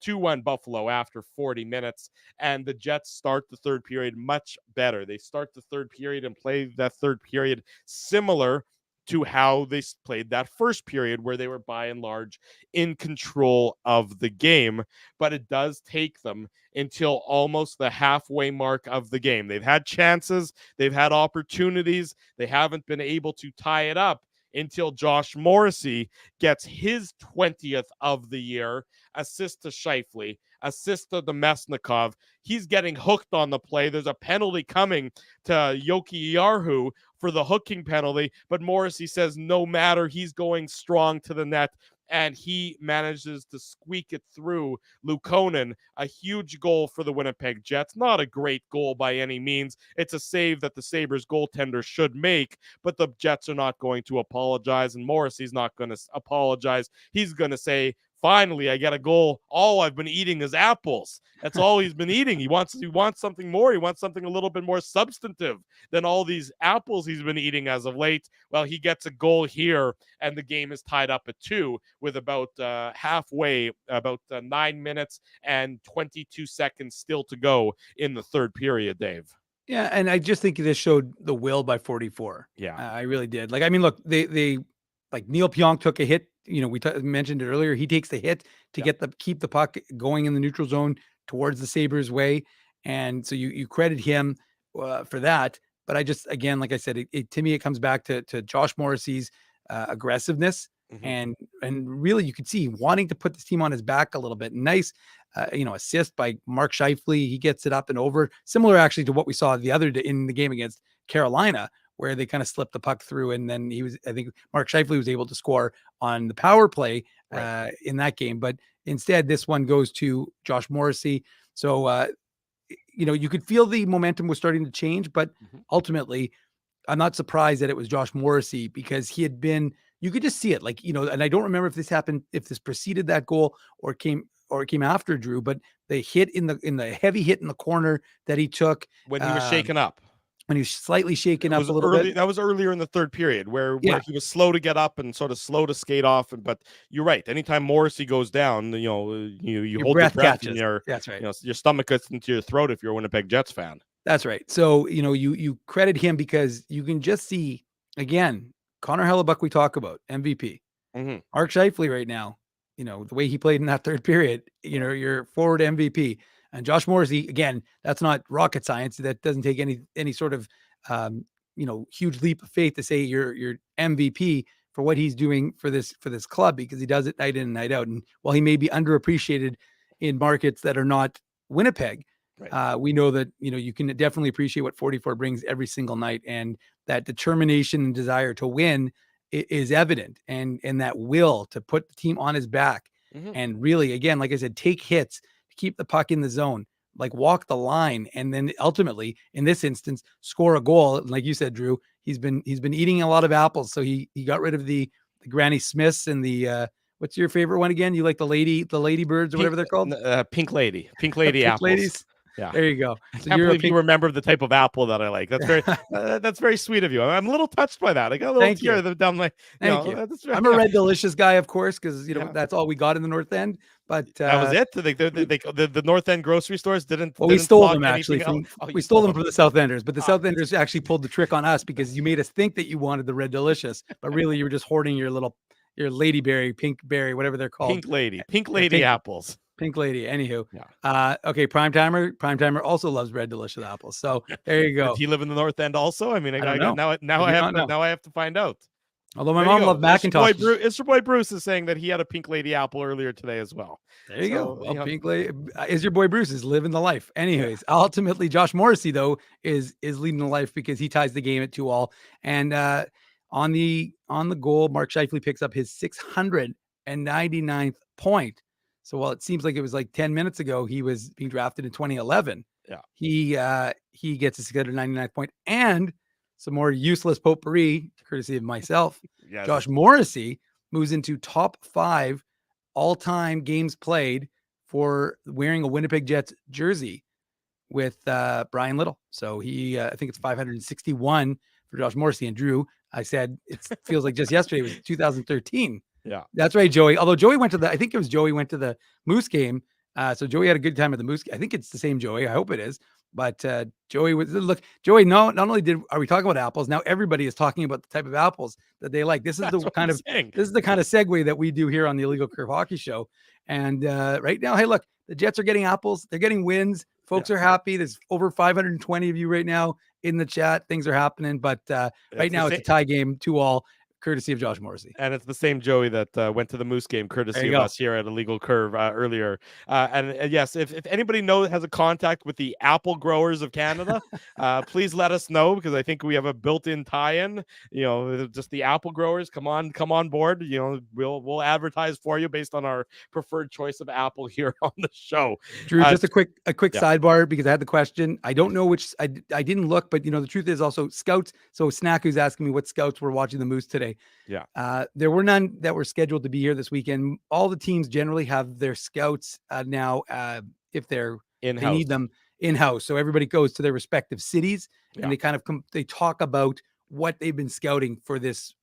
2-1 Buffalo after 40 minutes, and the Jets start the third period much better. They start the third period and play that third period similar to how they played that first period, where they were by and large in control of the game. But it does take them until almost the halfway mark of the game. They've had chances, they've had opportunities, they haven't been able to tie it up until Josh Morrissey gets his 20th of the year, assist to Scheifele, assist to Demesnikov. He's getting hooked on the play. There's a penalty coming to Yoki Yarhu for the hooking penalty, but Morrissey says no matter, he's going strong to the net, and he manages to squeak it through Luukkonen. A huge goal for the Winnipeg Jets. Not a great goal by any means. It's a save that the Sabres goaltender should make, but the Jets are not going to apologize, and Morrissey's not going to apologize. He's going to say, finally I get a goal. All I've been eating is apples. That's all he's been eating. He wants something more. He wants something a little bit more substantive than all these apples he's been eating as of late. Well, he gets a goal here, and the game is tied up at 2 with about halfway, about 9 minutes and 22 seconds still to go in the third period, Dave. Yeah, and I just think this showed the will by 44. Yeah, I really did. Like, I mean, look, they like Neil Pionk took a hit. You know, we mentioned it earlier. He takes the hit to keep the puck going in the neutral zone towards the Sabres' way, and so you credit him for that. But I just, again, like I said, to me, it comes back to Josh Morrissey's aggressiveness. And really, you could see wanting to put this team on his back a little bit. Nice, assist by Mark Scheifele. He gets it up and over. Similar, actually, to what we saw the other day in the game against Carolina, where they kind of slipped the puck through, and then I think Mark Scheifele was able to score on the power play in that game. But instead, this one goes to Josh Morrissey. So, you could feel the momentum was starting to change, but ultimately, I'm not surprised that it was Josh Morrissey, because he had been, you could just see it, like, and I don't remember if this happened, if this preceded that goal or it came after, Drew, but the hit in the heavy hit in the corner that he took when he was shaken up. When he was slightly shaken up a little bit. That was earlier in the third period where he was slow to get up and sort of slow to skate off. But you're right. Anytime Morrissey goes down, you hold your breath and that's right. Your stomach gets into your throat if you're a Winnipeg Jets fan. That's right. So, you credit him because you can just see, again, Connor Hellebuck, we talk about MVP. Mark Scheifele right now, the way he played in that third period, your forward MVP. And Josh Morrissey, again, that's not rocket science. That doesn't take any sort of, huge leap of faith to say you're MVP for what he's doing for this club, because he does it night in and night out. And while he may be underappreciated in markets that are not Winnipeg, we know that, you can definitely appreciate what 44 brings every single night. And that determination and desire to win is evident, and that will to put the team on his back. And really, again, like I said, take hits, keep the puck in the zone, like walk the line, and then ultimately, in this instance, score a goal. Like you said, Drew, he's been eating a lot of apples, so he got rid of the Granny Smiths and the what's your favorite one again? You like the lady birds or whatever they're called? Pink lady apples. Ladies. Yeah, there you go. So I can't believe you remember the type of apple that I like. That's very that's very sweet of you. I'm a little touched by that. I got a little tear down my. Thank you. I'm a Red Delicious guy, of course, because that's all we got in the North End. But that was it. The North End grocery stores didn't. Well, we stole them actually. We stole them from the South Enders, but the South Enders actually pulled the trick on us, because you made us think that you wanted the Red Delicious, but really you were just hoarding your ladyberry, pink berry, whatever they're called. Pink lady apples. Pink lady. Anywho, okay. Prime timer also loves Red Delicious apples. So there you go. Did he live in the North End also? I mean, now I have to find out. Although my mom loved Macintosh. Your boy Bruce is saying that he had a pink lady apple earlier today as well. There you go. Well, pink lady is your boy Bruce is living the life. Anyways, ultimately, Josh Morrissey though is leading the life, because he ties the game at 2-2. And on the goal, Mark Scheifele picks up his 699th point. So while it seems like it was like 10 minutes ago, he was being drafted in 2011. Yeah, he gets a 699th point and some more useless potpourri, courtesy of myself. Yes. Josh Morrissey moves into top 5 all-time games played for wearing a Winnipeg Jets jersey with Brian Little. So I think it's 561 for Josh Morrissey. And Drew, I said it feels like just yesterday it was 2013. Yeah, that's right, Joey. Although Joey went to the Moose game. So Joey had a good time at the Moose. I think it's the same Joey. I hope it is. But Joey Joey. No, not only are we talking about apples, now everybody is talking about the type of apples that they like. This is the kind of segue that we do here on the Illegal Curve Hockey Show. And right now, hey, look, the Jets are getting apples. They're getting wins. Folks are happy. There's over 520 of you right now in the chat. Things are happening. But right now it's a tie game, 2-2. Courtesy of Josh Morrissey. And it's the same Joey that went to the Moose game, courtesy of us here at Illegal Curve earlier. And yes, if anybody has a contact with the apple growers of Canada, please let us know, because I think we have a built-in tie-in. Just the apple growers, come on board. We'll advertise for you based on our preferred choice of apple here on the show. Drew, just a quick sidebar, because I had the question. I don't know which I didn't look, but the truth is also scouts. So Snack, who's asking me what scouts were watching the Moose today. yesterday. Yeah. There were none that were scheduled to be here this weekend. All the teams generally have their scouts now, if they need them in-house. So everybody goes to their respective cities and they kind of they talk about what they've been scouting for this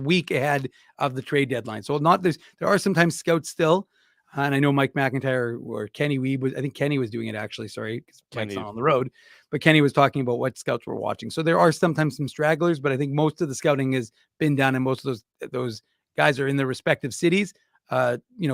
week ahead of the trade deadline. So there are sometimes scouts still. And I know Mike McIntyre or Kenny Weeb I think Kenny was doing it actually. Sorry, because Mike's not on the road, but Kenny was talking about what scouts were watching. So there are sometimes some stragglers, but I think most of the scouting has been done, and most of those guys are in their respective cities,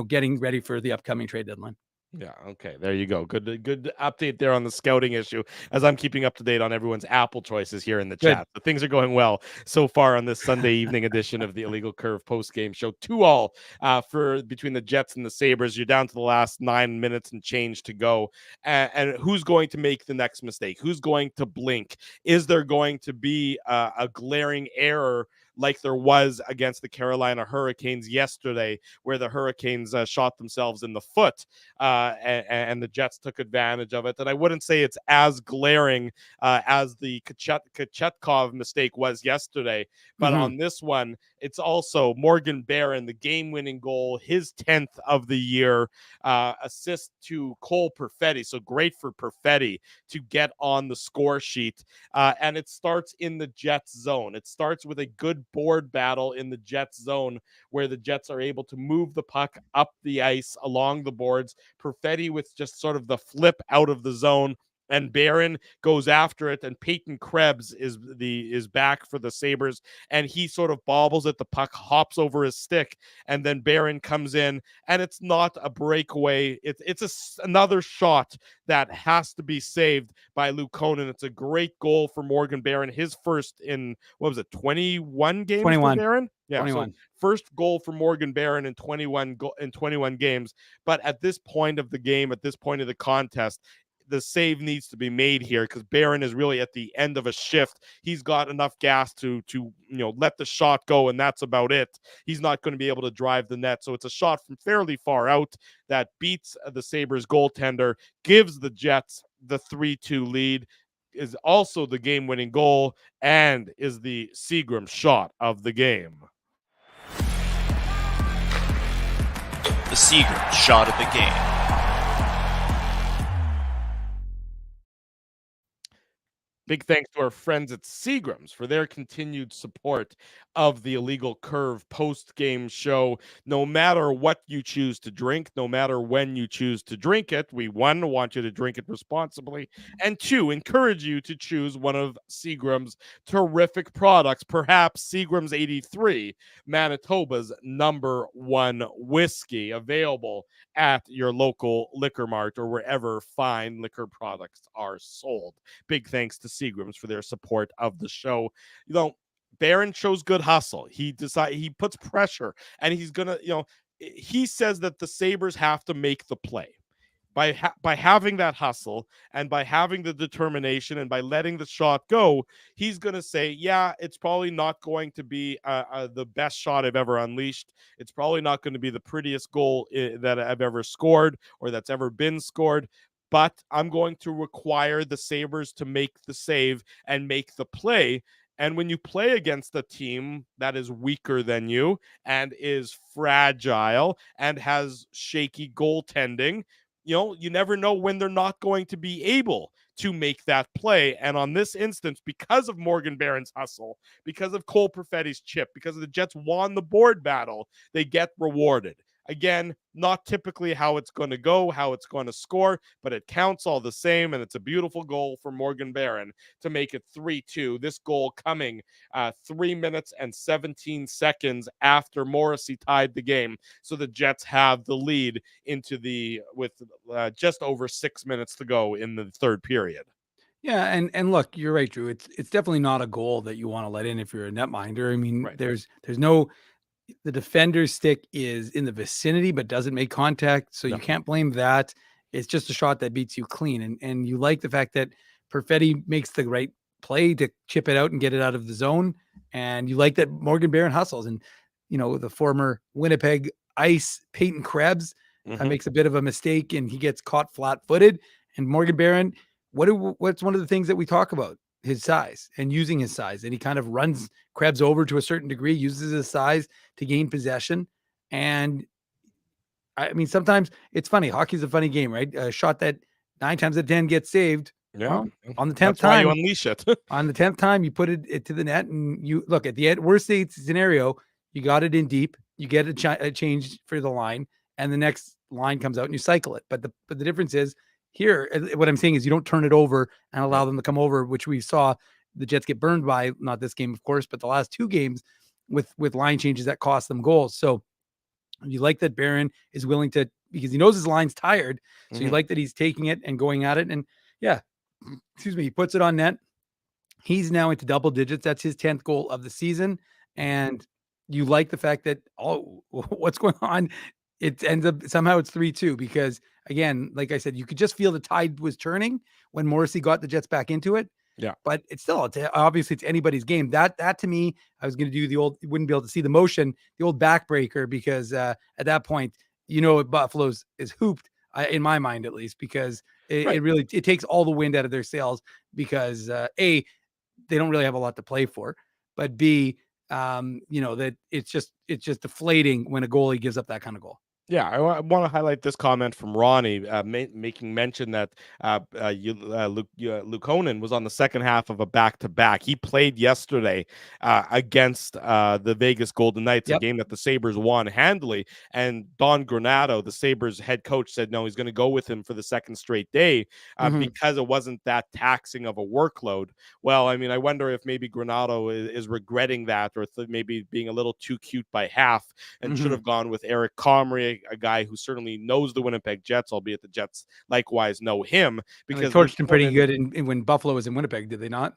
getting ready for the upcoming trade deadline. Yeah. Okay. There you go. Good update there on the scouting issue, as I'm keeping up to date on everyone's Apple choices here in the chat. So things are going well so far on this Sunday evening edition of the Illegal Curve post-game show. 2-2 for between the Jets and the Sabres. You're down to the last 9 minutes and change to go. And who's going to make the next mistake? Who's going to blink? Is there going to be a glaring error like there was against the Carolina Hurricanes yesterday, where the Hurricanes shot themselves in the foot and the Jets took advantage of it? And I wouldn't say it's as glaring as the Kachetkov mistake was yesterday, but on this one, it's also Morgan Barron, the game-winning goal, his 10th of the year, assist to Cole Perfetti. So great for Perfetti to get on the score sheet. And it starts in the Jets zone. It starts with a good board battle in the Jets zone, where the Jets are able to move the puck up the ice along the boards. Perfetti with just sort of the flip out of the zone, and Barron goes after it, and Peyton Krebs is back for the Sabres, and he sort of bobbles at the puck, hops over his stick, and then Barron comes in, and it's not a breakaway. It's another shot that has to be saved by Luke Conan. It's a great goal for Morgan Barron, his first in, 21 games 21. for Barron? Yeah, 21. So first goal for Morgan Barron in 21 games. But at this point of the game, at this point of the contest, the save needs to be made here, because Barron is really at the end of a shift. He's got enough gas to let the shot go, and that's about it. He's not going to be able to drive the net. So it's a shot from fairly far out that beats the Sabres goaltender, gives the Jets the 3-2 lead, is also the game-winning goal, and is the Seagram shot of the game. The Seagram shot of the game. Big thanks to our friends at Seagram's for their continued support of the Illegal Curve post-game show. No matter what you choose to drink, no matter when you choose to drink it, we, 1, want you to drink it responsibly, and 2, encourage you to choose one of Seagram's terrific products, perhaps Seagram's 83, Manitoba's #1 whiskey, available at your local liquor mart or wherever fine liquor products are sold. Big thanks to Seagram's for their support of the show. Barron shows good hustle. He puts pressure, and he's gonna, he says that the Sabres have to make the play. By having that hustle, and by having the determination, and by letting the shot go, he's going to say, yeah, it's probably not going to be the best shot I've ever unleashed. It's probably not going to be the prettiest goal that I've ever scored, or that's ever been scored, but I'm going to require the Sabres to make the save and make the play. And when you play against a team that is weaker than you, and is fragile, and has shaky goaltending, you never know when they're not going to be able to make that play. And on this instance, because of Morgan Barron's hustle, because of Cole Perfetti's chip, because of the Jets won the board battle, they get rewarded. Again, not typically how it's going to go, how it's going to score, but it counts all the same, and it's a beautiful goal for Morgan Barron to make it 3-2. This goal coming 3 minutes and 17 seconds after Morrissey tied the game. So the Jets have the lead with just over 6 minutes to go in the third period. Yeah, and look, you're right, Drew. It's definitely not a goal that you want to let in if you're a netminder. I mean, right. there's no. The defender's stick is in the vicinity but doesn't make contact, so you can't blame that. It's just a shot that beats you clean, and you like the fact that Perfetti makes the right play to chip it out and get it out of the zone, and you like that Morgan Barron hustles. And the former Winnipeg Ice Peyton Krebs makes a bit of a mistake, and he gets caught flat-footed. And Morgan Barron, what's one of the things that we talk about? his size and using his size. And he kind of runs Krebs over to a certain degree, uses his size to gain possession. And I mean, sometimes it's funny. Hockey's a funny game, right? A shot that 9 times out of 10 gets saved. Yeah. Well, on the 10th That's why time, you unleash it. on the 10th time, you put it to the net, and you look at the worst case scenario. You got it in deep. You get a change for the line, and the next line comes out, and you cycle it. But the difference is here. What I'm saying is you don't turn it over and allow them to come over, which we saw the Jets get burned by. Not this game, of course, but the last 2 games with line changes that cost them goals. So you like that Barron is willing to, because he knows his line's tired. So you like that he's taking it and going at it. And yeah, excuse me, he puts it on net. He's now into double digits. That's his 10th goal of the season. And you like the fact that, what's going on? It ends up somehow it's 3-2 because, again, like I said, you could just feel the tide was turning when Morrissey got the Jets back into it. Yeah. But it's still, obviously it's anybody's game. That to me, I was going to do the old, wouldn't be able to see the motion, the old backbreaker, because at that point, Buffalo's is hooped, in my mind, at least, because it really takes all the wind out of their sails because A, they don't really have a lot to play for, but B, that it's just deflating when a goalie gives up that kind of goal. Yeah, I want to highlight this comment from Ronnie, making mention that Luukkonen was on the second half of a back-to-back. He played yesterday against the Vegas Golden Knights, a game that the Sabres won handily. And Don Granato, the Sabres head coach, said no, he's going to go with him for the second straight day because it wasn't that taxing of a workload. Well, I mean, I wonder if maybe Granato is regretting that, or maybe being a little too cute by half and should have gone with Eric Comrie, a guy who certainly knows the Winnipeg Jets, albeit the Jets likewise know him, because they torched him pretty good when Buffalo was in Winnipeg, did they not?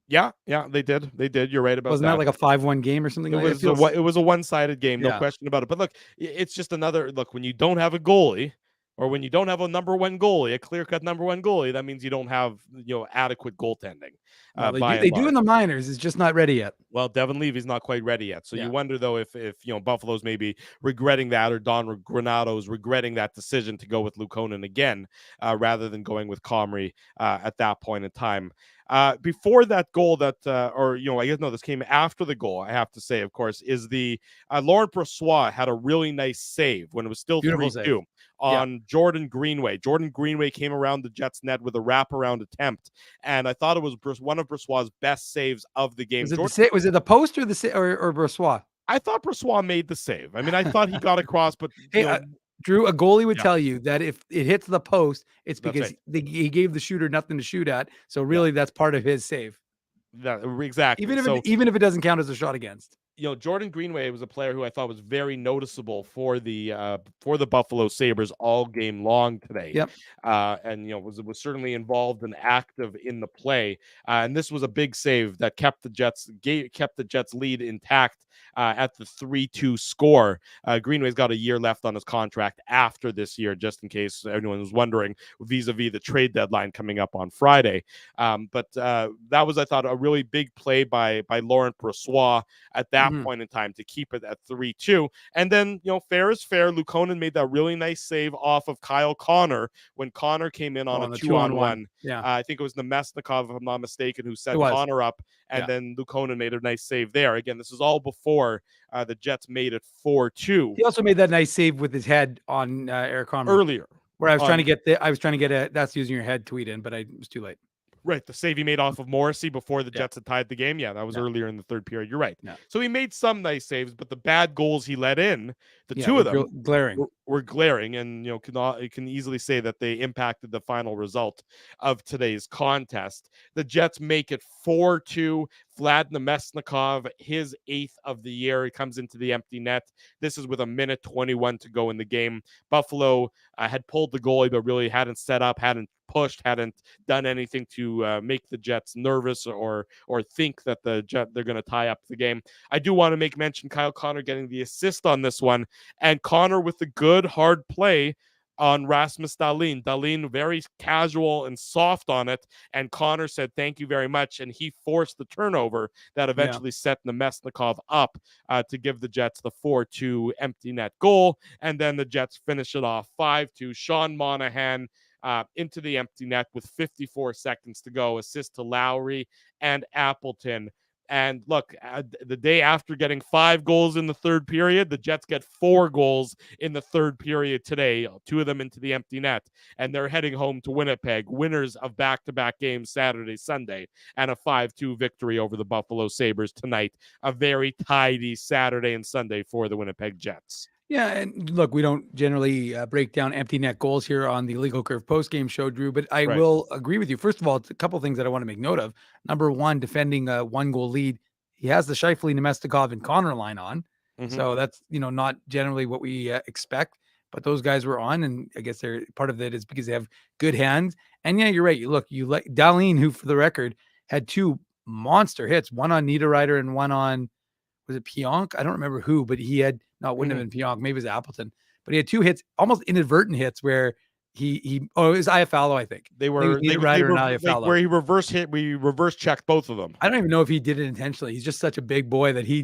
Yeah, they did. You're right about Wasn't that like a 5-1 game or something? It was a one-sided game, no question about it. But look, it's just another look when you don't have a goalie, or when you don't have a number one goalie, a clear-cut number one goalie, that means you don't have adequate goaltending. They do in the minors. It's just not ready yet. Well, Devin Levy's not quite ready yet. So you wonder, though, if Buffalo's maybe regretting that, or Don Granato's regretting that decision to go with Luukkonen again rather than going with Comrie at that point in time. Before that goal this came after the goal, I have to say, of course, is the Laurent Brossoit had a really nice save when it was still 3-2 on Jordan Greenway. Jordan Greenway came around the Jets net with a wraparound attempt, and I thought it was one of Brossoit's best saves of the game. Was it the post or or Brossoit? I thought Brossoit made the save. I mean, I thought he got across, but Drew, a goalie would tell you that if it hits the post, it's because he gave the shooter nothing to shoot at. So really, that's part of his save. Exactly. Even if it doesn't count as a shot against. Jordan Greenway was a player who I thought was very noticeable for the Buffalo Sabres all game long today. Yep. And was certainly involved and active in the play. And this was a big save that kept the Jets lead intact at the 3-2 score. Greenway's got a year left on his contract after this year, just in case anyone was wondering, vis-a-vis the trade deadline coming up on Friday. But that was, I thought, a really big play by Laurent Brossoit at that point in time to keep it at 3-2. And then, fair is fair. Luukkonen made that really nice save off of Kyle Connor when Connor came in on a 2-on-1. Yeah. I think it was Nemesnikov, if I'm not mistaken, who set Connor up, and then Luukkonen made a nice save there. Again, this is all before the Jets made it 4-2. He also made that nice save with his head on Eric Comrie earlier, where I was trying to get a "that's using your head" tweet in, but it was too late. Right, the save he made off of Morrissey before the Jets had tied the game. Yeah, that was earlier in the third period. You're right. Yeah. So he made some nice saves, but the bad goals he let in, two of them were glaring, and you can easily say that they impacted the final result of today's contest. The Jets make it 4-2. Vlad Nemesnikov, his 8th of the year. He comes into the empty net. This is with 1:21 to go in the game. Buffalo had pulled the goalie, but really hadn't set up, hadn't pushed, hadn't done anything to make the Jets nervous or think that they're going to tie up the game. I do want to make mention Kyle Connor getting the assist on this one, and Connor with the good hard play on Rasmus Dahlin. Dahlin very casual and soft on it, and Connor said thank you very much, and he forced the turnover that eventually set Nemesnikov up to give the Jets the 4-2 empty net goal, and then the Jets finish it off 5-2. Sean Monahan into the empty net with 54 seconds to go. Assist to Lowry and Appleton. And look, the day after getting 5 goals in the third period, the Jets get 4 goals in the third period today, 2 of them into the empty net. And they're heading home to Winnipeg, winners of back-to-back games Saturday, Sunday, and a 5-2 victory over the Buffalo Sabres tonight. A very tidy Saturday and Sunday for the Winnipeg Jets. Yeah, and look, we don't generally break down empty net goals here on the Legal Curve postgame show, Drew, but I will agree with you. First of all, it's a couple of things that I want to make note of. Number one, defending a 1-goal lead. He has the Scheifele, Nemestikov, and Connor line on. So that's, not generally what we expect, but those guys were on, and I guess they're part of it is because they have good hands. And yeah, you're right. You like Dahlin, who for the record had 2 monster hits, one on Niederreiter and one on, was it Pionk? I don't remember who, but he had, no, it wouldn't have been Pionk. Maybe it was Appleton, but he had 2 hits, almost inadvertent hits where it was Iafallo, I think. They were Niederreiter and Iafallo. Where he reverse checked both of them. I don't even know if he did it intentionally. He's just such a big boy that he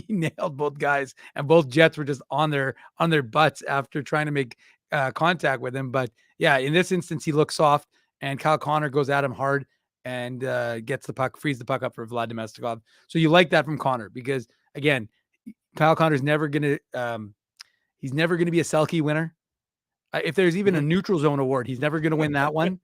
nailed both guys, and both Jets were just on their butts after trying to make contact with him. But yeah, in this instance, he looks soft, and Kyle Connor goes at him hard and gets the puck, frees the puck up for Vlad Nemestikov. So you like that from Connor because, again, Kyle Connor's never going to he's never going to be a Selke winner. If there's even a neutral zone award, he's never going to win that one.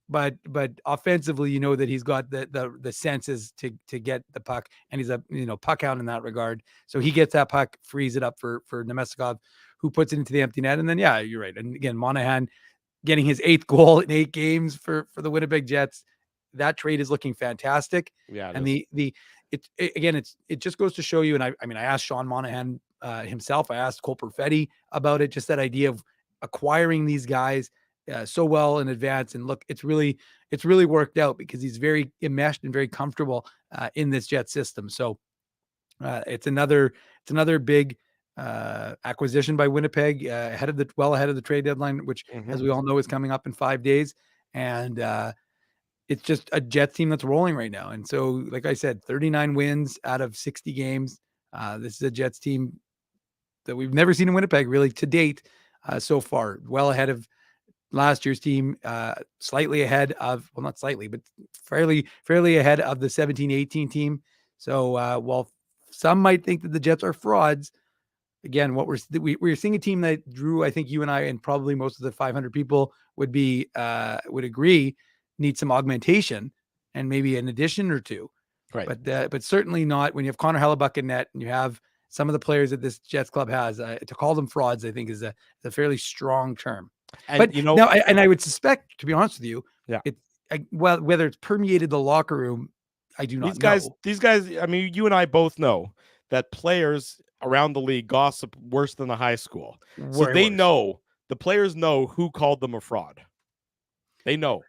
But offensively, that he's got the senses to get the puck, and he's a puck hound in that regard. So he gets that puck, frees it up for Nemestikov, who puts it into the empty net. And then yeah, you're right. And again, Monahan getting his 8th goal in 8 games for the Winnipeg Jets. That trade is looking fantastic. Yeah, and it just goes to show you. And I asked Sean Monahan himself. I asked Cole Perfetti about it. Just that idea of acquiring these guys so well in advance. And look, it's really worked out because he's very enmeshed and very comfortable in this Jet system. So it's another big acquisition by Winnipeg ahead of the trade deadline, which as we all know is coming up in 5 days. And it's just a Jets team that's rolling right now. And so, like I said, 39 wins out of 60 games. This is a Jets team that we've never seen in Winnipeg really to date so far. Well ahead of last year's team, slightly ahead of, well, not slightly, but fairly ahead of the 17-18 team. So while some might think that the Jets are frauds, again, what we're seeing a team that, Drew, I think you and I and probably most of the 500 people would agree need some augmentation and maybe an addition or two. Right. But certainly not when you have Connor Hellebuck in net and you have some of the players that this Jets club has. To call them frauds, I think is a fairly strong term. And, but I would suspect, to be honest with you, yeah, whether it's permeated the locker room, I do not know. These guys, I mean, you and I both know that players around the league gossip worse than the high school. So the players know who called them a fraud. They know.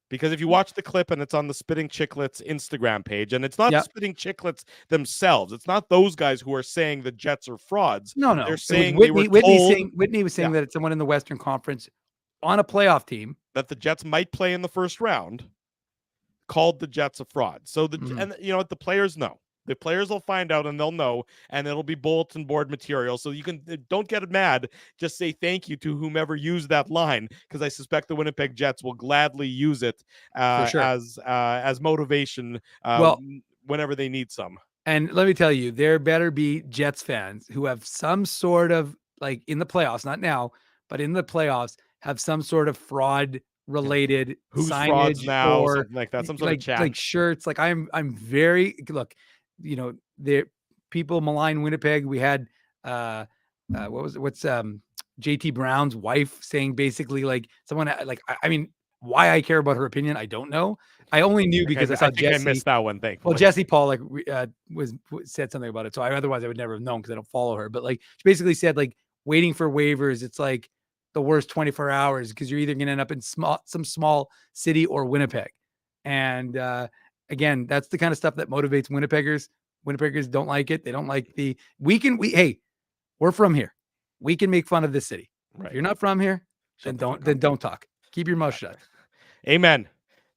Because if you watch the clip and it's on the Spitting Chicklets Instagram page, and it's not the Spitting Chicklets themselves, it's not those guys who are saying the Jets are frauds. No. They're saying Whitney was saying that it's someone in the Western Conference on a playoff team that the Jets might play in the first round called the Jets a fraud. So and you know what, the players know. The players will find out and they'll know, and it'll be bulletin board material. So you don't get mad. Just say thank you to whomever used that line, because I suspect the Winnipeg Jets will gladly use it as motivation whenever they need some. And let me tell you, there better be Jets fans who have some sort of, like, in the playoffs, not now, but in the playoffs, have some sort of fraud related signage now, or something like that, some sort of chat, like shirts. Like I'm very, look, the people malign Winnipeg. We had what's JT Brown's wife saying basically like someone I mean, why I care about her opinion, I don't know. I only knew because I saw Jesse. I missed that one. Thankfully. Well, Jesse Paul said something about it, so otherwise I would never have known because I don't follow her. But like she basically said, like, waiting for waivers, it's like the worst 24 hours because you're either going to end up in some small city or Winnipeg. And again, that's the kind of stuff that motivates Winnipeggers. Winnipeggers don't like it. They don't like hey, we're from here. We can make fun of this city. Right. If you're not from here, then don't talk. Keep your mouth shut. Amen.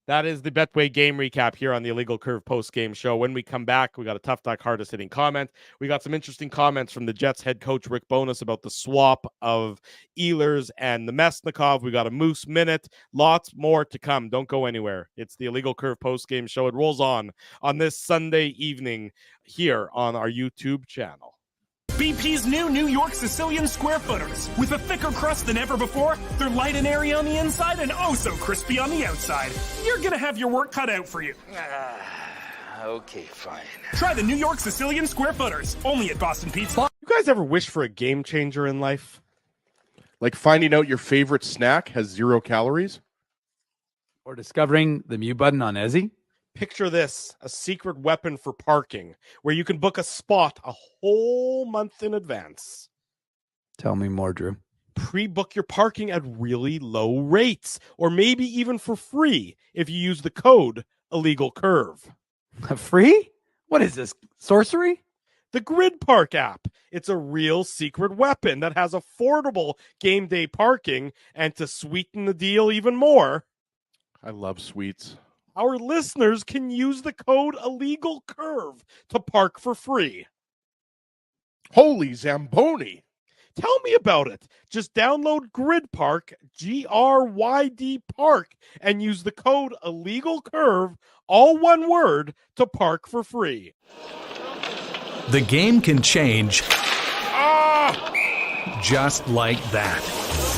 That is the Betway game recap here on the Illegal Curve post-game show. When we come back, we got a Tough Talk hardest hitting comment. We got some interesting comments from the Jets head coach Rick Bowness about the swap of Ehlers and the Mesnikov. We got a Moose Minute. Lots more to come. Don't go anywhere. It's the Illegal Curve post-game show. It rolls on this Sunday evening here on our YouTube channel. BP's new New York Sicilian Square Footers. With a thicker crust than ever before, they're light and airy on the inside and oh so crispy on the outside. You're gonna have your work cut out for you. Okay, fine. Try the New York Sicilian Square Footers, only at Boston Pizza. You guys ever wish for a game changer in life? Like finding out your favorite snack has 0 calories? Or discovering the mute button on Ezzy? Picture this, a secret weapon for parking, where you can book a spot a whole month in advance. Tell me more, Drew. Pre-book your parking at really low rates, or maybe even for free if you use the code Illegal Curve. Free? What is this, sorcery? The Grid Park app. It's a real secret weapon that has affordable game day parking, and to sweeten the deal even more, I love sweets. our listeners can use the code Illegal Curve to park for free. Holy Zamboni. Tell me about it. Just download Grid Park, GRYD Park, and use the code Illegal Curve, all one word, to park for free. The game can change just like that.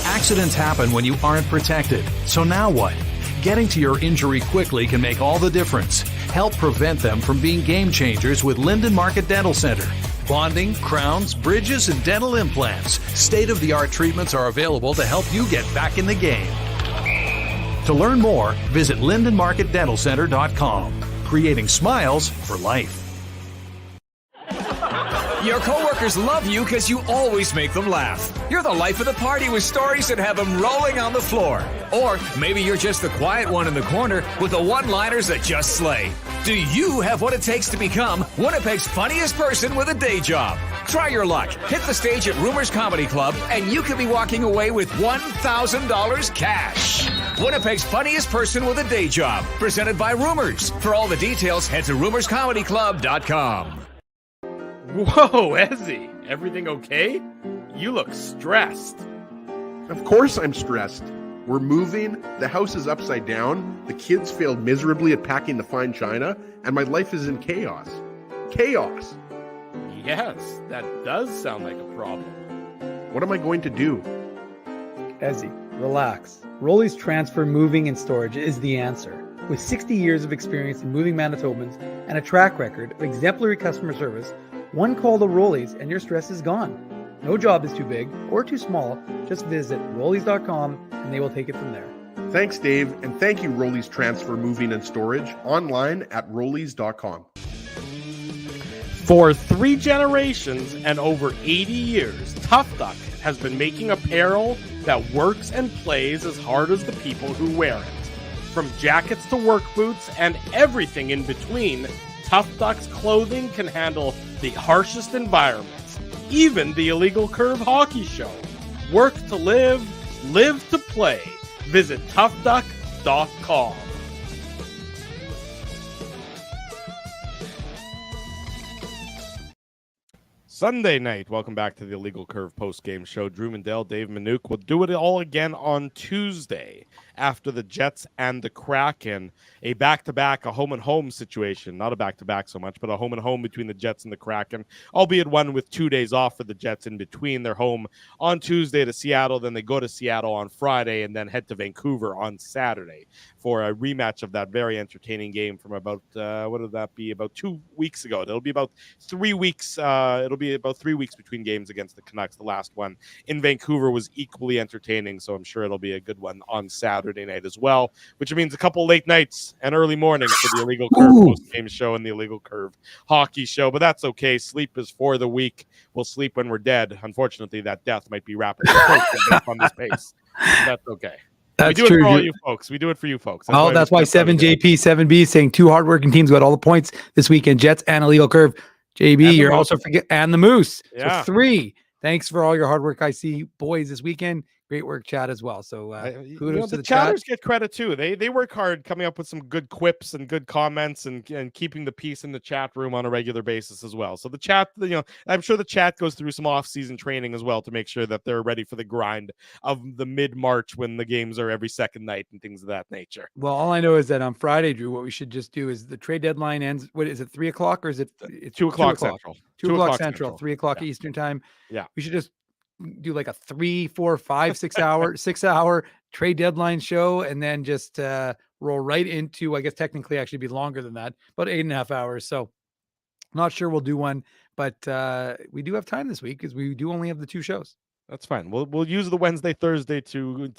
Accidents happen when you aren't protected. So now what? Getting to your injury quickly can make all the difference. Help prevent them from being game changers with Linden Market Dental Center. Bonding, crowns, bridges, and dental implants. State-of-the-art treatments are available to help you get back in the game. To learn more, visit LindenMarketDentalCenter.com. Creating smiles for life. Your coworkers love you because you always make them laugh. You're the life of the party with stories that have them rolling on the floor. Or maybe you're just the quiet one in the corner with the one-liners that just slay. Do you have what it takes to become Winnipeg's funniest person with a day job? Try your luck. Hit the stage at Rumors Comedy Club, and you could be walking away with $1,000 cash. Winnipeg's funniest person with a day job. Presented by Rumors. For all the details, head to rumorscomedyclub.com. Whoa, Ezzy, everything okay? You look stressed. Of course I'm stressed. We're moving, the house is upside down, the kids failed miserably at packing the fine china, and my life is in chaos. Chaos! Yes, that does sound like a problem. What am I going to do? Ezzy, relax. Rolly's Transfer Moving and Storage is the answer. With 60 years of experience in moving Manitobans and a track record of exemplary customer service, one call to Rolly's and your stress is gone. No job is too big or too small. Just visit Rollies.com and they will take it from there. Thanks, Dave, and thank you, Rollies Transfer Moving and Storage, online at Rollies.com. For 3 generations and over 80 years, Tough Duck has been making apparel that works and plays as hard as the people who wear it. From jackets to work boots and everything in between, Tough Duck's clothing can handle the harshest environments, even the Illegal Curve hockey show. Work to live, live to play. Visit toughduck.com. Sunday night. Welcome back to the Illegal Curve post-game show. Drew Mandel, Dave Manouk. We'll do it all again on Tuesday after the Jets and the Kraken. A back-to-back, a home-and-home situation. Not a back-to-back so much, but a home-and-home between the Jets and the Kraken. Albeit one with 2 days off for the Jets in between. They're home on Tuesday to Seattle, then they go to Seattle on Friday, and then head to Vancouver on Saturday for a rematch of that very entertaining game from about, what did that be, about 2 weeks ago. It'll be about 3 weeks. It'll be about 3 weeks between games against the Canucks. The last one in Vancouver was equally entertaining, so I'm sure it'll be a good one on Saturday night as well, which means a couple late nights and early mornings for the Illegal Curve post-game show and the Illegal Curve hockey show, but that's okay. Sleep is for the weak. We'll sleep when we're dead. Unfortunately, that death might be rapidly approaching on this pace. That's okay. That's we do true. it for all you folks. We do it for you folks. That's why 7JP, 7B is saying 2 hardworking teams got all the points this weekend. Jets and Illegal Curve. JB, you're also and the Moose. Yeah. So 3. Thanks for all your hard work. I see boys this weekend. Great work, chat, as well. So kudos to the the chat. chatters get credit too. They work hard coming up with some good quips and good comments and keeping the peace in the chat room on a regular basis as well. So the chat, I'm sure the chat goes through some off-season training as well to make sure that they're ready for the grind of the mid-March when the games are every second night and things of that nature. Well, all I know is that on Friday, Drew, what we should just do is the trade deadline ends. What is it, 3 o'clock or is it? It's 2 o'clock Central. 2 o'clock Central, 3 o'clock Eastern time. Yeah. We should just do like a 3, 4, 5, 6 hour, 6-hour trade deadline show, and then just roll right into, I guess technically actually be longer than that, about 8.5 hours. So not sure we'll do one, but we do have time this week because we do only have the 2 shows. That's fine. We'll use the Wednesday, Thursday to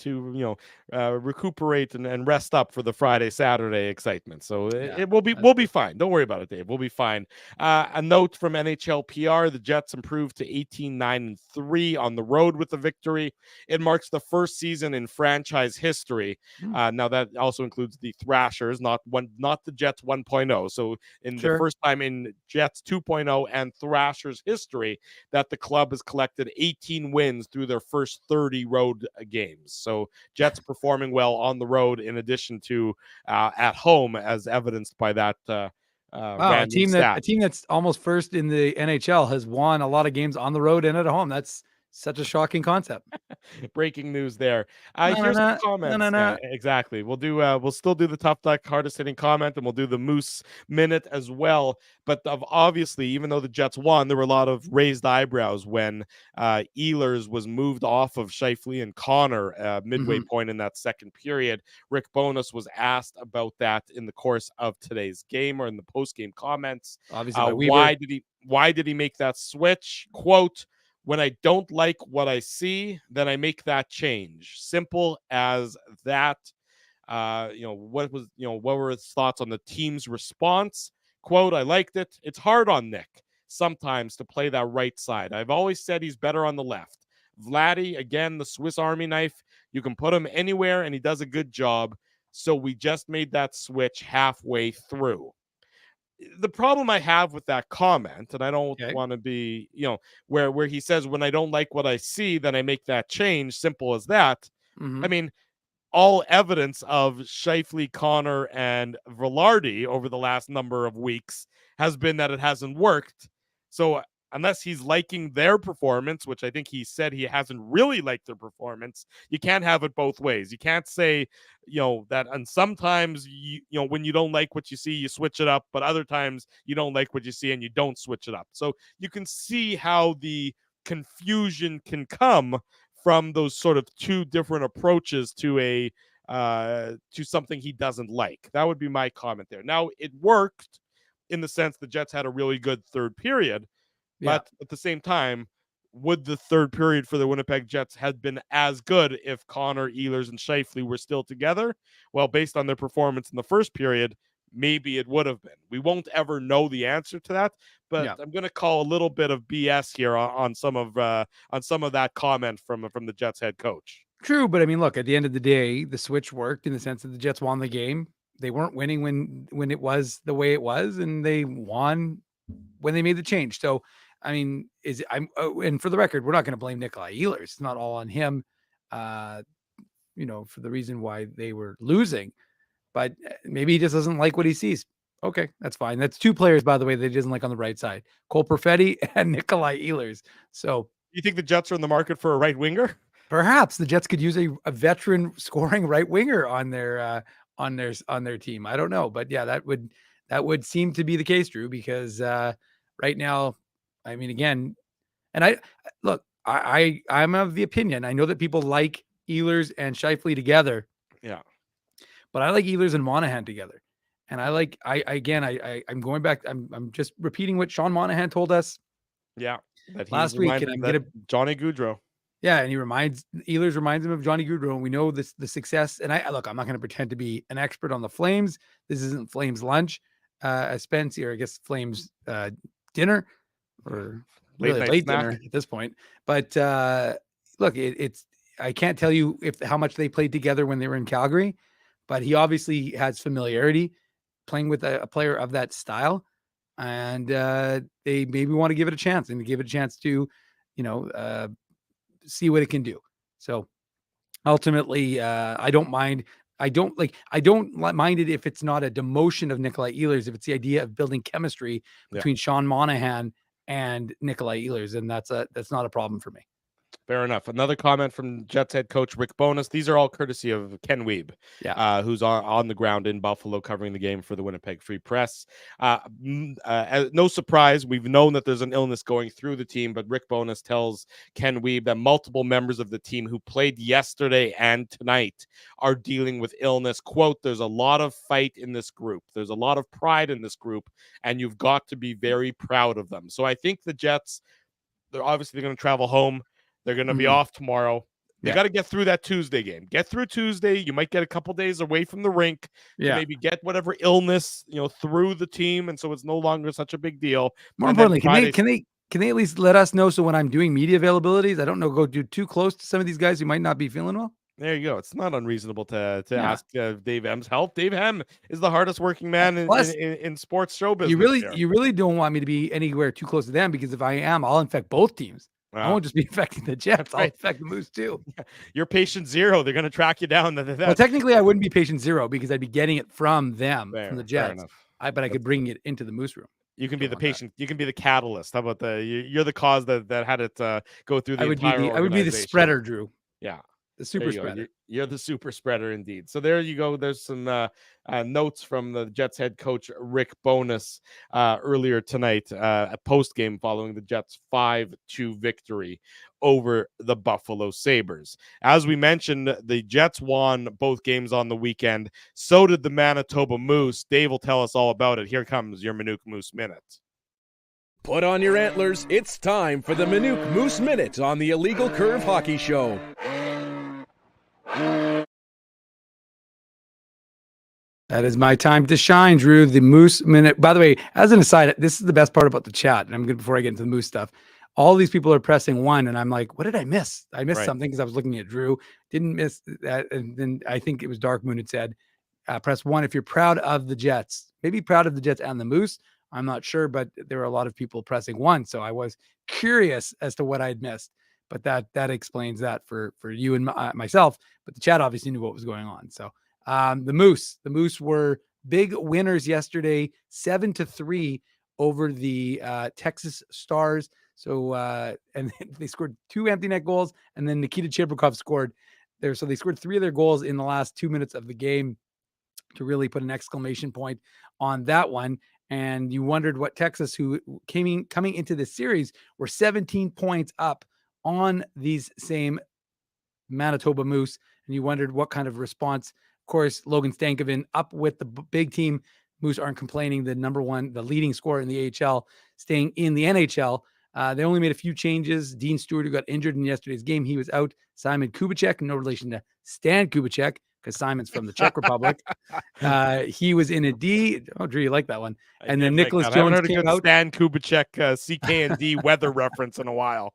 recuperate and rest up for the Friday, Saturday excitement. So we'll be fine. Don't worry about it, Dave. We'll be fine. A note from NHL PR: the Jets improved to 18-9-3 on the road with the victory. It marks the first season in franchise history. Now that also includes the Thrashers, not the Jets 1.0. So the first time in Jets 2.0 and Thrashers history that the club has collected 18 wins through their first 30 road games. So Jets performing well on the road in addition to at home, as evidenced by that a team that's almost first in the NHL has won a lot of games on the road and at home. That's such a shocking concept. Breaking news there. Here's the comments. Exactly. We'll still do the tough luck, hardest hitting comment, and we'll do the Moose minute as well. But obviously, even though the Jets won, there were a lot of raised eyebrows when Ehlers was moved off of Scheifele and Connor midway point in that second period. Rick Bowness was asked about that in the course of today's game or in the post-game comments. Obviously, why did he make that switch? Quote, "When I don't like what I see, then I make that change. Simple as that." What were his thoughts on the team's response? Quote, "I liked it. It's hard on Nick sometimes to play that right side. I've always said he's better on the left. Vladdy, again, the Swiss Army knife. You can put him anywhere and he does a good job. So we just made that switch halfway through." The problem I have with that comment, and I don't want to be, where he says, "When I don't like what I see, then I make that change. Simple as that." I mean, all evidence of Scheifele, Connor, and Velarde over the last number of weeks has been that it hasn't worked. So unless he's liking their performance, which I think he said he hasn't really liked their performance, you can't have it both ways. You can't say, that, and sometimes, when you don't like what you see, you switch it up, but other times you don't like what you see and you don't switch it up. So you can see how the confusion can come from those sort of two different approaches to to something he doesn't like. That would be my comment there. Now, it worked in the sense the Jets had a really good third period, but at the same time, would the third period for the Winnipeg Jets have been as good if Connor, Ehlers, and Scheifele were still together? Well, based on their performance in the first period, maybe it would have been. We won't ever know the answer to that, but I'm going to call a little bit of BS here on some of that comment from the Jets head coach. True, but I mean, look, at the end of the day, the switch worked in the sense that the Jets won the game. They weren't winning when it was the way it was, and they won when they made the change. So, I mean, and for the record, we're not going to blame Nikolai Ehlers. It's not all on him, for the reason why they were losing. But maybe he just doesn't like what he sees. Okay, that's fine. That's 2 players, by the way, that he doesn't like on the right side: Cole Perfetti and Nikolai Ehlers. So, you think the Jets are in the market for a right winger? Perhaps the Jets could use a veteran scoring right winger on their team. I don't know, but yeah, that would seem to be the case, Drew, because right now, I mean, again, and I'm of the opinion. I know that people like Ehlers and Scheifele together. Yeah. But I like Ehlers and Monahan together. And I'm going back. I'm just repeating what Sean Monahan told us. Yeah. Last week. And I'm going to Johnny Gaudreau. Yeah. And Ehlers reminds him of Johnny Gaudreau. And we know the success. And I'm not going to pretend to be an expert on the Flames. This isn't Flames lunch, Spence, or I guess Flames dinner, or really late dinner at this point. But look, I can't tell you how much they played together when they were in Calgary. But he obviously has familiarity playing with a player of that style, and they maybe want to give it a chance and give it a chance to, see what it can do. So ultimately, I don't mind. I don't mind it if it's not a demotion of Nikolai Ehlers, if it's the idea of building chemistry between Sean Monahan and Nikolai Ehlers, and that's not a problem for me. Fair enough. Another comment from Jets head coach Rick Bowness. These are all courtesy of Ken Wiebe, who's on the ground in Buffalo covering the game for the Winnipeg Free Press. No surprise, we've known that there's an illness going through the team, but Rick Bowness tells Ken Wiebe that multiple members of the team who played yesterday and tonight are dealing with illness. Quote, there's a lot of fight in this group. There's a lot of pride in this group, and you've got to be very proud of them. So I think the Jets, they're obviously going to travel home. They're going to be off tomorrow. They got to get through that Tuesday game. Get through Tuesday. You might get a couple days away from the rink to maybe get whatever illness, through the team. And so it's no longer such a big deal. More importantly, can they at least let us know? So when I'm doing media availabilities, I don't know, go do too close to some of these guys who might not be feeling well. There you go. It's not unreasonable to ask Dave M's help. Dave M is the hardest working man in sports show business. You really don't want me to be anywhere too close to them, because if I am, I'll infect both teams. I won't just be affecting the Jets. I'll affect the Moose too. You're patient zero. They're going to track you down. Well, technically, I wouldn't be patient zero because I'd be getting it from them, from the Jets. But I could bring it into the Moose room. You can be the patient. You can be the catalyst. How about you're the cause that had it go through the entire I would be the spreader, Drew. Yeah. The super spreader. You're the super spreader indeed. So there you go. There's some notes from the Jets head coach Rick Bowness earlier tonight, a post game following the Jets 5-2 victory over the Buffalo Sabres. As we mentioned, the Jets won both games on the weekend. So did the Manitoba Moose. Dave will tell us all about it. Here comes your Manitoba Moose Minute. Put on your antlers. It's time for the Manitoba Moose Minute on the Illegal Curve Hockey Show. That is my time to shine, Drew. The Moose Minute. By the way, as an aside, this is the best part about the chat. And I'm good before I get into the Moose stuff. All these people are pressing one, and I'm like, what did I miss? I missed something because I was looking at Drew. Didn't miss that. And then I think it was Dark Moon had said, press one if you're proud of the Jets. Maybe proud of the Jets and the Moose. I'm not sure, but there were a lot of people pressing one. So I was curious as to what I'd missed. But that explains that for you and myself. But the chat obviously knew what was going on. So the Moose were big winners yesterday, 7-3 over the Texas Stars. So and they scored 2 empty net goals, and then Nikita Chibrikov scored there. So they scored 3 of their goals in the last 2 minutes of the game to really put an exclamation point on that one. And you wondered what Texas, who coming into this series, were 17 points up on these same Manitoba Moose, and you wondered what kind of response. Of course, Logan Stankoven up with the big team. Moose aren't complaining. The leading scorer in the AHL, staying in the NHL. They only made a few changes. Dean Stewart, who got injured in yesterday's game, he was out. Simon Kubicek, no relation to Stan Kubicek, because Simon's from the Czech Republic. He was in a D. Oh, Drew, you like that one. And then Nicholas Jones came out. Stan Kubicek, CK&D weather reference in a while.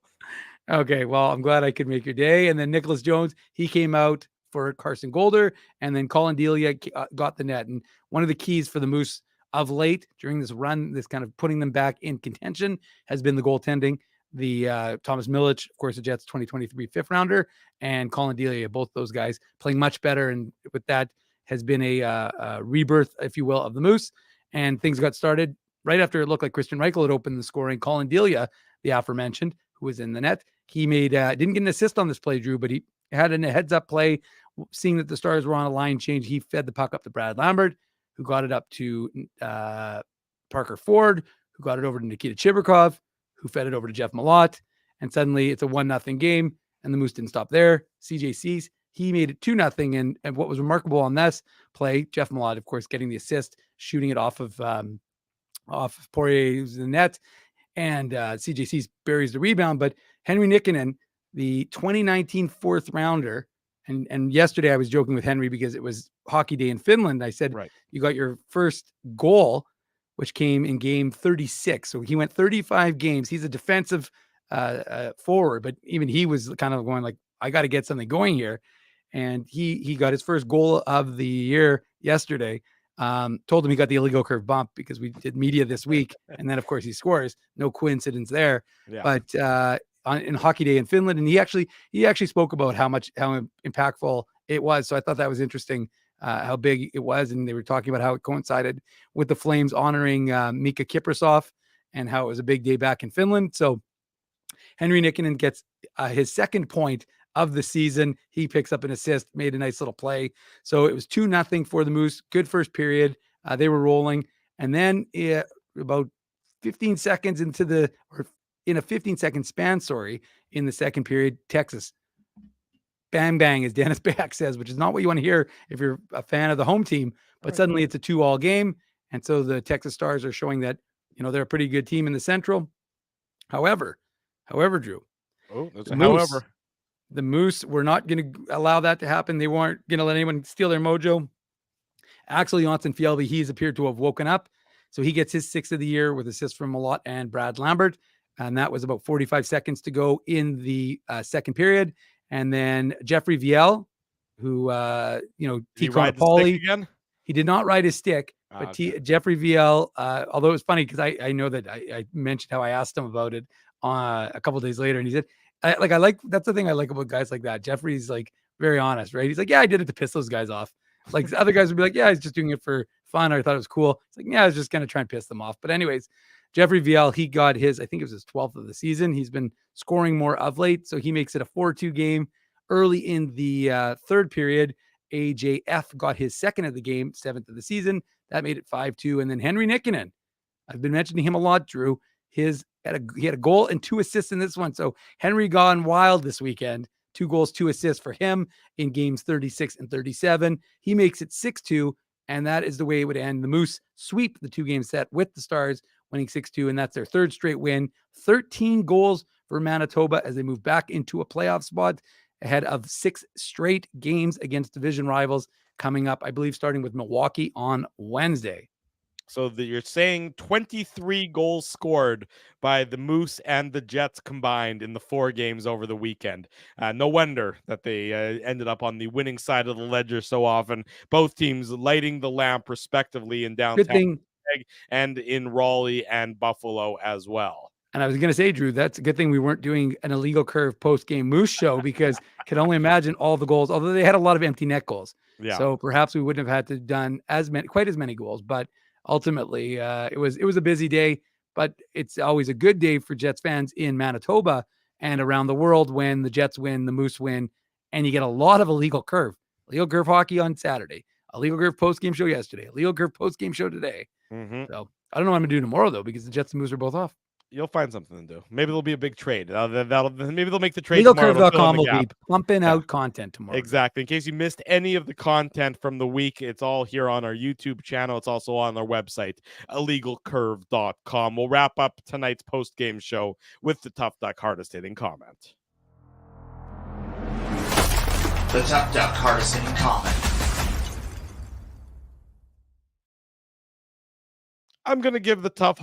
Okay, well, I'm glad I could make your day. And then Nicholas Jones, he came out for Carson Golder, and then Colin Delia got the net. And one of the keys for the Moose of late during this run, this kind of putting them back in contention, has been the goaltending. The Thomas Milic, of course, the Jets 2023 fifth rounder, and Colin Delia, both those guys playing much better. And with that has been a rebirth, if you will, of the Moose. And things got started right after it looked like Christian Reichel had opened the scoring. Colin Delia, the aforementioned, who was in the net, he made didn't get an assist on this play, Drew, but he had a heads-up play. Seeing that the Stars were on a line change, he fed the puck up to Brad Lambert, who got it up to Parker Ford, who got it over to Nikita Chibrikov, who fed it over to Jeff Malott. And suddenly it's a 1-0 game, and the Moose didn't stop there. CJ Cease, he made it 2-0. And what was remarkable on this play, Jeff Malott, of course, getting the assist, shooting it off of Poirier's net. And CJ Cease buries the rebound. But Henry Nikkanen, the 2019 fourth rounder, and yesterday I was joking with Henry because it was Hockey Day in Finland. I said, You got your first goal, which came in game 36. So he went 35 games. He's a defensive forward, but even he was kind of going like, I got to get something going here. And he got his first goal of the year yesterday. Told him he got the illegal curve bump because we did media this week. And then, of course, he scores. No coincidence there. Yeah. But in Hockey Day in Finland, and he actually spoke about how impactful it was. So I thought that was interesting, how big it was, and they were talking about how it coincided with the Flames honoring Mika Kiprasov, and how it was a big day back in Finland. So Henry Nikkanen gets his second point of the season. He picks up an assist, made a nice little play. So it was 2-0 for the Moose. Good first period. They were rolling. And then about 15 seconds in a 15-second span, in the second period, Texas, bang, bang, as Dennis Back says, which is not what you want to hear if you're a fan of the home team. But suddenly it's a 2-2 game. And so the Texas Stars are showing that, they're a pretty good team in the Central. However, Drew, the Moose were not going to allow that to happen. They weren't going to let anyone steal their mojo. Axel Jonsson-Fjällby, he's appeared to have woken up. So he gets his 6th of the year with assists from Malott and Brad Lambert. And that was about 45 seconds to go in the second period. And then Jeffrey Viel, who, he ride the stick again? He did not ride his stick, but Jeffrey Viel, although it was funny because I know that I mentioned how I asked him about it a couple of days later, and he said, that's the thing I like about guys like that. Jeffrey's like very honest, right? He's like, yeah, I did it to piss those guys off. Like the other guys would be like, yeah, he's just doing it for fun. Or I thought it was cool. It's like, yeah, I was just going to try and piss them off. But anyways, Jeffrey Viel, he got I think it was his 12th of the season. He's been scoring more of late. So he makes it a 4-2 game early in the third period. AJF got his 2nd of the game, 7th of the season. That made it 5-2. And then Henry Nikkanen, I've been mentioning him a lot, Drew. He had a goal and 2 assists in this one. So Henry gone wild this weekend. 2 goals, 2 assists for him in games 36 and 37. He makes it 6-2, and that is the way it would end. The Moose sweep the 2-game set with the Stars, winning 6-2, and that's their 3rd straight win. 13 goals for Manitoba as they move back into a playoff spot ahead of 6 straight games against division rivals coming up, I believe, starting with Milwaukee on Wednesday. So you're saying 23 goals scored by the Moose and the Jets combined in the 4 games over the weekend. No wonder that they ended up on the winning side of the ledger so often. Both teams lighting the lamp respectively in downtown Winnipeg and in Raleigh and Buffalo as well. And I was going to say, Drew, that's a good thing we weren't doing an Illegal Curve post-game Moose show, because I can only imagine all the goals, although they had a lot of empty net goals. Yeah. So perhaps we wouldn't have had to done quite as many goals, but ultimately it was a busy day. But it's always a good day for Jets fans in Manitoba and around the world when the Jets win, the Moose win, and you get a lot of Illegal Curve hockey on Saturday, Illegal Curve post-game show yesterday, Illegal Curve post-game show today. Mm-hmm. So I don't know what I'm going to do tomorrow, though, because the Jets and Moose are both off. You'll find something to do. Maybe there'll be a big trade. Maybe they'll make the trade tomorrow. LegalCurve.com will be pumping out content tomorrow. Exactly. In case you missed any of the content from the week, it's all here on our YouTube channel. It's also on our website, LegalCurve.com. We'll wrap up tonight's post-game show with the Tough Duck hardest hitting comment. The Tough Duck hardest hitting comment. I'm going to give the Tough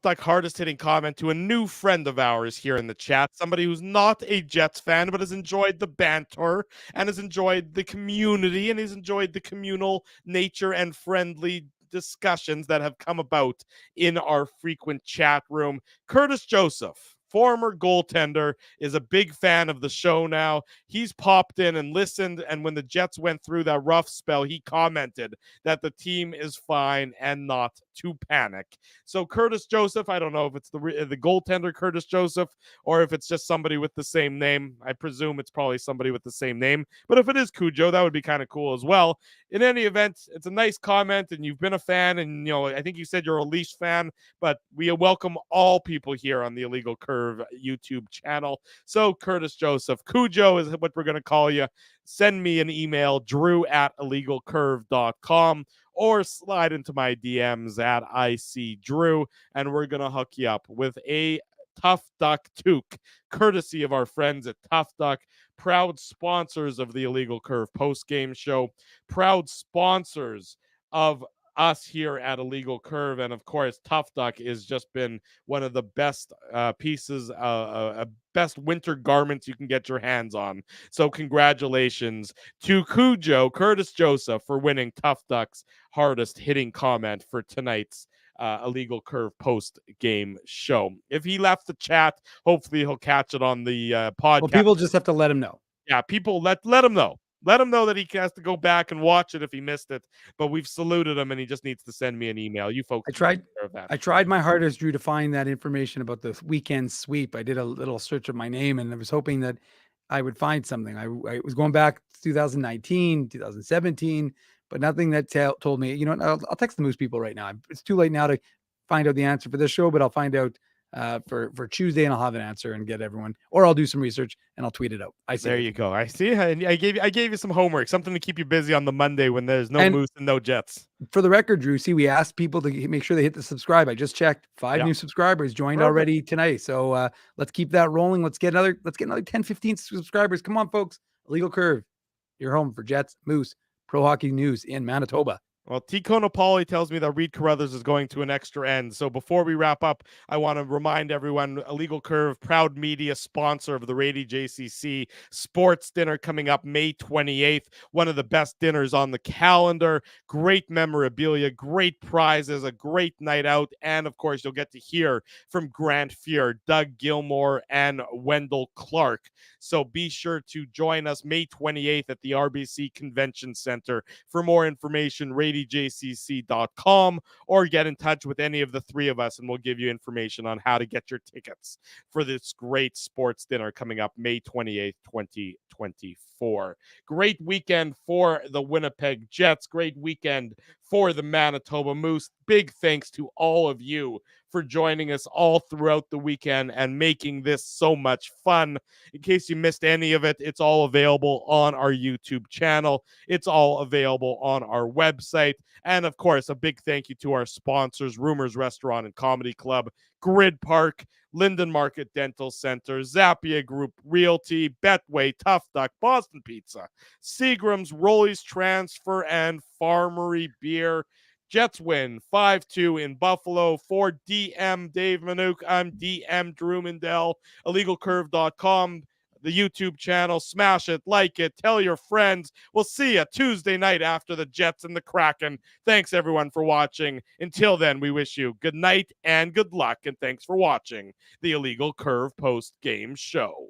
Duck hardest hitting comment to a new friend of ours here in the chat. Somebody who's not a Jets fan, but has enjoyed the banter and has enjoyed the community and has enjoyed the communal nature and friendly discussions that have come about in our frequent chat room. Curtis Joseph, former goaltender, is a big fan of the show now. He's popped in and listened, and when the Jets went through that rough spell, he commented that the team is fine and not to panic. So Curtis Joseph, I don't know if it's the goaltender Curtis Joseph or if it's just somebody with the same name. I presume it's probably somebody with the same name, but if it is Cujo, that would be kind of cool as well. In any event, it's a nice comment, and you've been a fan, and I think you said you're a Leafs fan, but we welcome all people here on the Illegal Curve YouTube channel. So Curtis Joseph, Cujo is what we're going to call you. Send me an email, drew@illegalcurve.com, or slide into my DMs at ICDrew, and we're going to hook you up with a Tough Duck toque, courtesy of our friends at Tough Duck, proud sponsors of the Illegal Curve post-game show, proud sponsors of us here at Illegal Curve, and of course Tough Duck has just been one of the best pieces, best winter garments you can get your hands on. So congratulations to Cujo, Curtis Joseph, for winning Tough Duck's hardest hitting comment for tonight's Illegal Curve post game show. If he left the chat, hopefully he'll catch it on the podcast. Well, people just have to let him know. Yeah, people let him know. Let him know that he has to go back and watch it if he missed it. But we've saluted him, and he just needs to send me an email. You folks, I tried my hardest, Drew, to find that information about the weekend sweep. I did a little search of my name, and I was hoping that I would find something. I was going back to 2019, 2017, but nothing that told me. You know, I'll text the Moose people right now. It's too late now to find out the answer for this show, but I'll find out for Tuesday, and I'll have an answer and get everyone, or I'll do some research and I'll tweet it out. There you go. I see. I gave you some homework, something to keep you busy on the Monday when there's no Moose and no Jets. For the record, Drew, see, we asked people to make sure they hit the subscribe. I just checked. 5 new subscribers joined already tonight. So let's keep that rolling. Let's get another 10, 15 subscribers. Come on, folks. Illegal Curve, your home for Jets, Moose, pro hockey news in Manitoba. Well, T. Konopoli tells me that Reed Carruthers is going to an extra end. So before we wrap up, I want to remind everyone, Illegal Curve, proud media sponsor of the Rady JCC Sports Dinner coming up May 28th. One of the best dinners on the calendar. Great memorabilia, great prizes, a great night out. And, of course, you'll get to hear from Grant Fuhr, Doug Gilmore, and Wendell Clark. So be sure to join us May 28th at the RBC Convention Center. For more information, RadyJCC.com, or get in touch with any of the three of us, and we'll give you information on how to get your tickets for this great sports dinner coming up May 28th, 2024. Great weekend for the Winnipeg Jets. Great weekend for the Manitoba Moose. Big thanks to all of you for joining us all throughout the weekend and making this so much fun. In case you missed any of it, it's all available on our YouTube channel. It's all available on our website. And of course, a big thank you to our sponsors, Rumors Restaurant and Comedy Club, Grid Park, Linden Market Dental Center, Zappia Group Realty, Betway, Tough Duck, Boston Pizza, Seagram's, Rolly's Transfer, and Farmery Beer. Jets win 5-2 in Buffalo. For DM Dave Manouk, I'm DM Drew Mindell. IllegalCurve.com, the YouTube channel. Smash it, like it, tell your friends. We'll see you Tuesday night after the Jets and the Kraken. Thanks, everyone, for watching. Until then, we wish you good night and good luck, and thanks for watching the Illegal Curve post-game show.